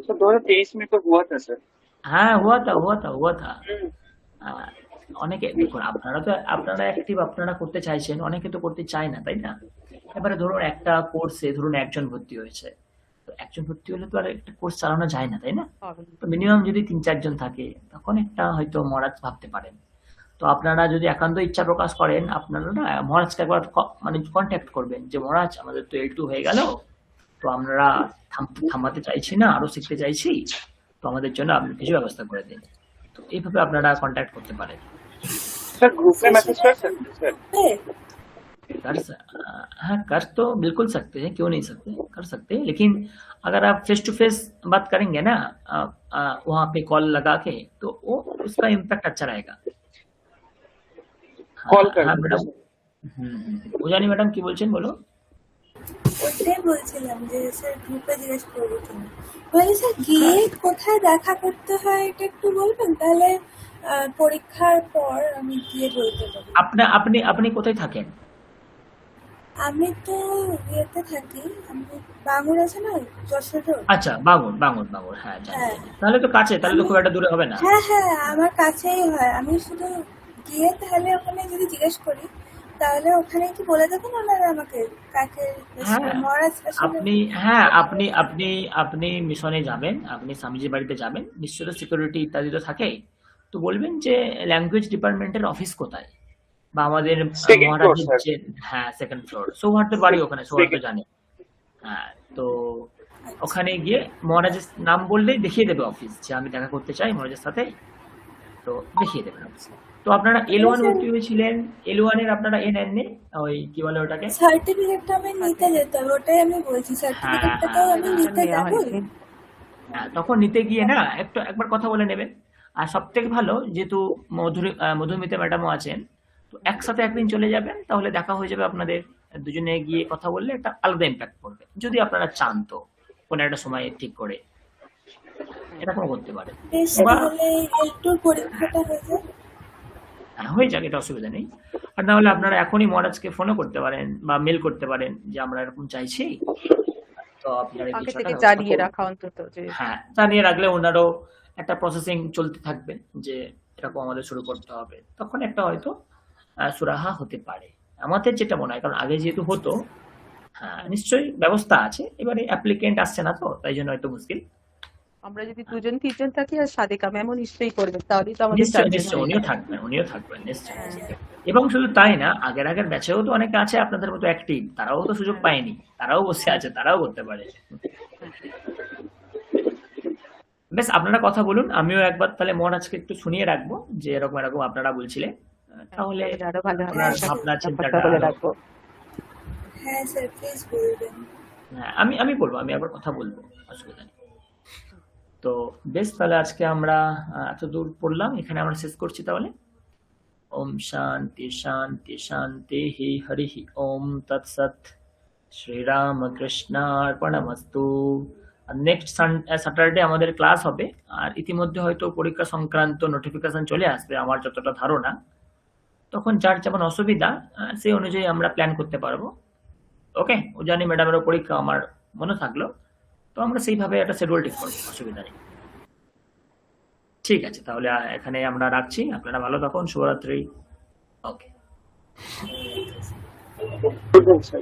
सर 2023 में तो हुआ था सर। হ্যাঁ, হুয়া থা। অনেকে দেখুন, আপনারা অ্যাক্টিভ, আপনারা করতে চাইছেন, অনেকে তো করতে চায় না, তাই না? এবারে ধরুন একটা কোর্সে ধরুন একজন ভর্তি হয়েছে, তো একজন ভর্তি হলে তো আর একটা কোর্স চালানো যায় না, তাই না? তো মিনিমাম যদি 3-4 জন থাকে তখন একটা হয়তো মহারাজ ভাবতে পারেন। তো আপনারা যদি একান্ত ইচ্ছা প্রকাশ করেন, আপনারা না মহারাজকে একবার মানে কন্ট্যাক্ট করবেন যে মহারাজ আমাদের তো L2 হয়ে গেল, তো আমরা থামাতে চাইছি না, আরো শিখতে চাইছি, তো আমাদের জন্য আপনি কিছু ব্যবস্থা করে দিন। তো এইভাবে আপনারা কন্ট্যাক্ট করতে পারেন। सर ग्रुप में मैसेज कर सकते हैं सर। हाँ, कर तो बिल्कुल सकते हैं, क्यों नहीं सकते, कर सकते हैं, लेकिन अगर आप फेस टू फेस बात करेंगे ना वहाँ पे कॉल लगा के, तो वो उसका इम्पैक्ट अच्छा रहेगा। कॉल कर हाँ मैडम। पूजानी मैडम की बोलছেন, বলো। ওটাই বলছিলাম যে স্যার গ্রুপে জিজ্ঞেস করবো কিনা। বলে স্যার গিয়ে কোথায় দেখা করতে হয় এটা একটু বলবেন, তাহলে পরীক্ষার পর আমি গিয়ে বলতে পারি। আপনি কোথায় থাকেন? আমি তো ইয়েতে থাকি, আমি বাঙুর আছে না, যশোর রোড। আচ্ছা, বাঙুর। হ্যাঁ, জানি। তাহলে তো কাছে, তাহলে তো খুব একটা দূরে হবে না। হ্যাঁ, আমার কাছেই হয়। আমি শুধু গিয়ে তাহলে ওখানে যদি জিজ্ঞেস করি তাহলে ওখানে কি বলে দেবেন ওনারা আমাকে কাকে মহারাজ আপনি মিশনে যাবেন, আপনি স্বামীজির বাড়িতে যাবেন, নিশ্চয়ই সিকিউরিটি ইত্যাদি তো থাকে, তো বলবেন যে ল্যাঙ্গুয়েজ ডিপার্টমেন্টের অফিস কোথায়, বা আমাদের মহারাজের যে, হ্যাঁ, সেকেন্ড ফ্লোর, সৌহার্দের বাড়ি ওখানে, সৌহার্দ জানে। হ্যাঁ, তো ওখানে গিয়ে মহারাজের নাম বললেই দেখিয়ে দেবে অফিস, যে আমি দেখা করতে চাই মহারাজের সাথে, তো দেখিয়ে দেবেন অফিস। তো আপনারা L1 ভর্তি হয়েছিলেন, L1 এর আপনারা এ নেননি, ওই কি বলে ওটাকে, সার্টিফিকেটটা আমি নিতে যেতে হবে, ওটাই আমি বলছি। সার্টিফিকেটটা তো আমি নিতে যাবো। তখন নিতে গিয়ে না একবার কথা বলে নেবেন। আর সব থেকে ভালো, যেহেতু মধুমিতা ম্যাডামও আছেন, তো একসাথে একদিন চলে যাবেন, তাহলে দেখা হয়ে যাবে আপনাদের। দুজনে গিয়ে কথা বললে একটা আলাদা ইম্প্যাক্ট পড়বে, যদি আপনারা চান তো কোনো একটা সময় ঠিক করে এরকম করতে পারেন। হয়ে যাক, এটা অসুবিধা নেই। আর না হলে আপনারা এখনই মহারাজকে ফোনও করতে পারেন বা মেল করতে পারেন যে আমরা এরকম চাইছি, তো আপনারা জানিয়ে রাখা অন্তত, হ্যাঁ, জানিয়ে রাখলে ওনারও একটা প্রসেসিং চলতে থাকবে যে এরকম আমাদের শুরু করতে হবে, তখন একটা হয়তো সুরাহা হতে পারে। আমাদের যেটা মনে হয়, কারণ আগে যেহেতু হতো, হ্যাঁ নিশ্চয়ই ব্যবস্থা আছে, এবারে অ্যাপ্লিকেন্ট আসছে না, তো তাই জন্য হয়তো মুশকিল। আমরা যদি 2-3 জন থাকি, আর সাদেকা ম্যামও নিশ্চয়ই করবে, তাহলে তো আমাদের নিশ্চয়ই উনিও থাকবেন নিশ্চয়ই। এবং শুধু তাই না, আগের আগের ব্যাচেও তো অনেকে আছে আপনাদের মতো অ্যাক্টিভ, তারাও তো সুযোগ পায়নি, তারাও বসে আছে, তারাও করতে পারে। বেশ, আপনারা কথা বলুন, আমিও একবার তাহলে মহারাজকে একটু শুনিয়ে রাখবো যে এরকম এরকম আপনারা বলছিলে, তাহলে তাহলে আরো ভালো হবে, আপনার স্যার। ভাবনা ব্যাপারটা চিন্তাটা বলে আরো। রাখবো। হ্যাঁ স্যার প্লিজ বলবেন। হ্যাঁ, আমি বলবো, আমি একবার কথা বলবো, অসুবিধা নেই। তো বেশ, তাহলে আজকে আমরা এত দূর পড়লাম, এখানে আমরা শেষ করছি তাহলে। ওম শান্তি শান্তি শান্তি হরি ওম তৎসৎ। শ্রীরামকৃষ্ণার্পণমস্তু। নেক্সট স্যাটারডে আমাদের ক্লাস হবে, আর ইতিমধ্যে হয়তো পরীক্ষা সংক্রান্ত নোটিফিকেশন চলে আসবে আমার যতটা ধারণা। তখন যার যেমন অসুবিধা সেই অনুযায়ী আমরা প্ল্যান করতে পারবো। ওকে, ও জানি ম্যাডামেরও পরীক্ষা আমার মনে থাকলো, তো আমরা সেইভাবে একটা শিডিউল ঠিক করবো, অসুবিধা নেই। ঠিক আছে, তাহলে এখানে আমরা রাখছি, আপনারা ভালো থাকুন, শুভরাত্রি। ওকে। Good one, sir.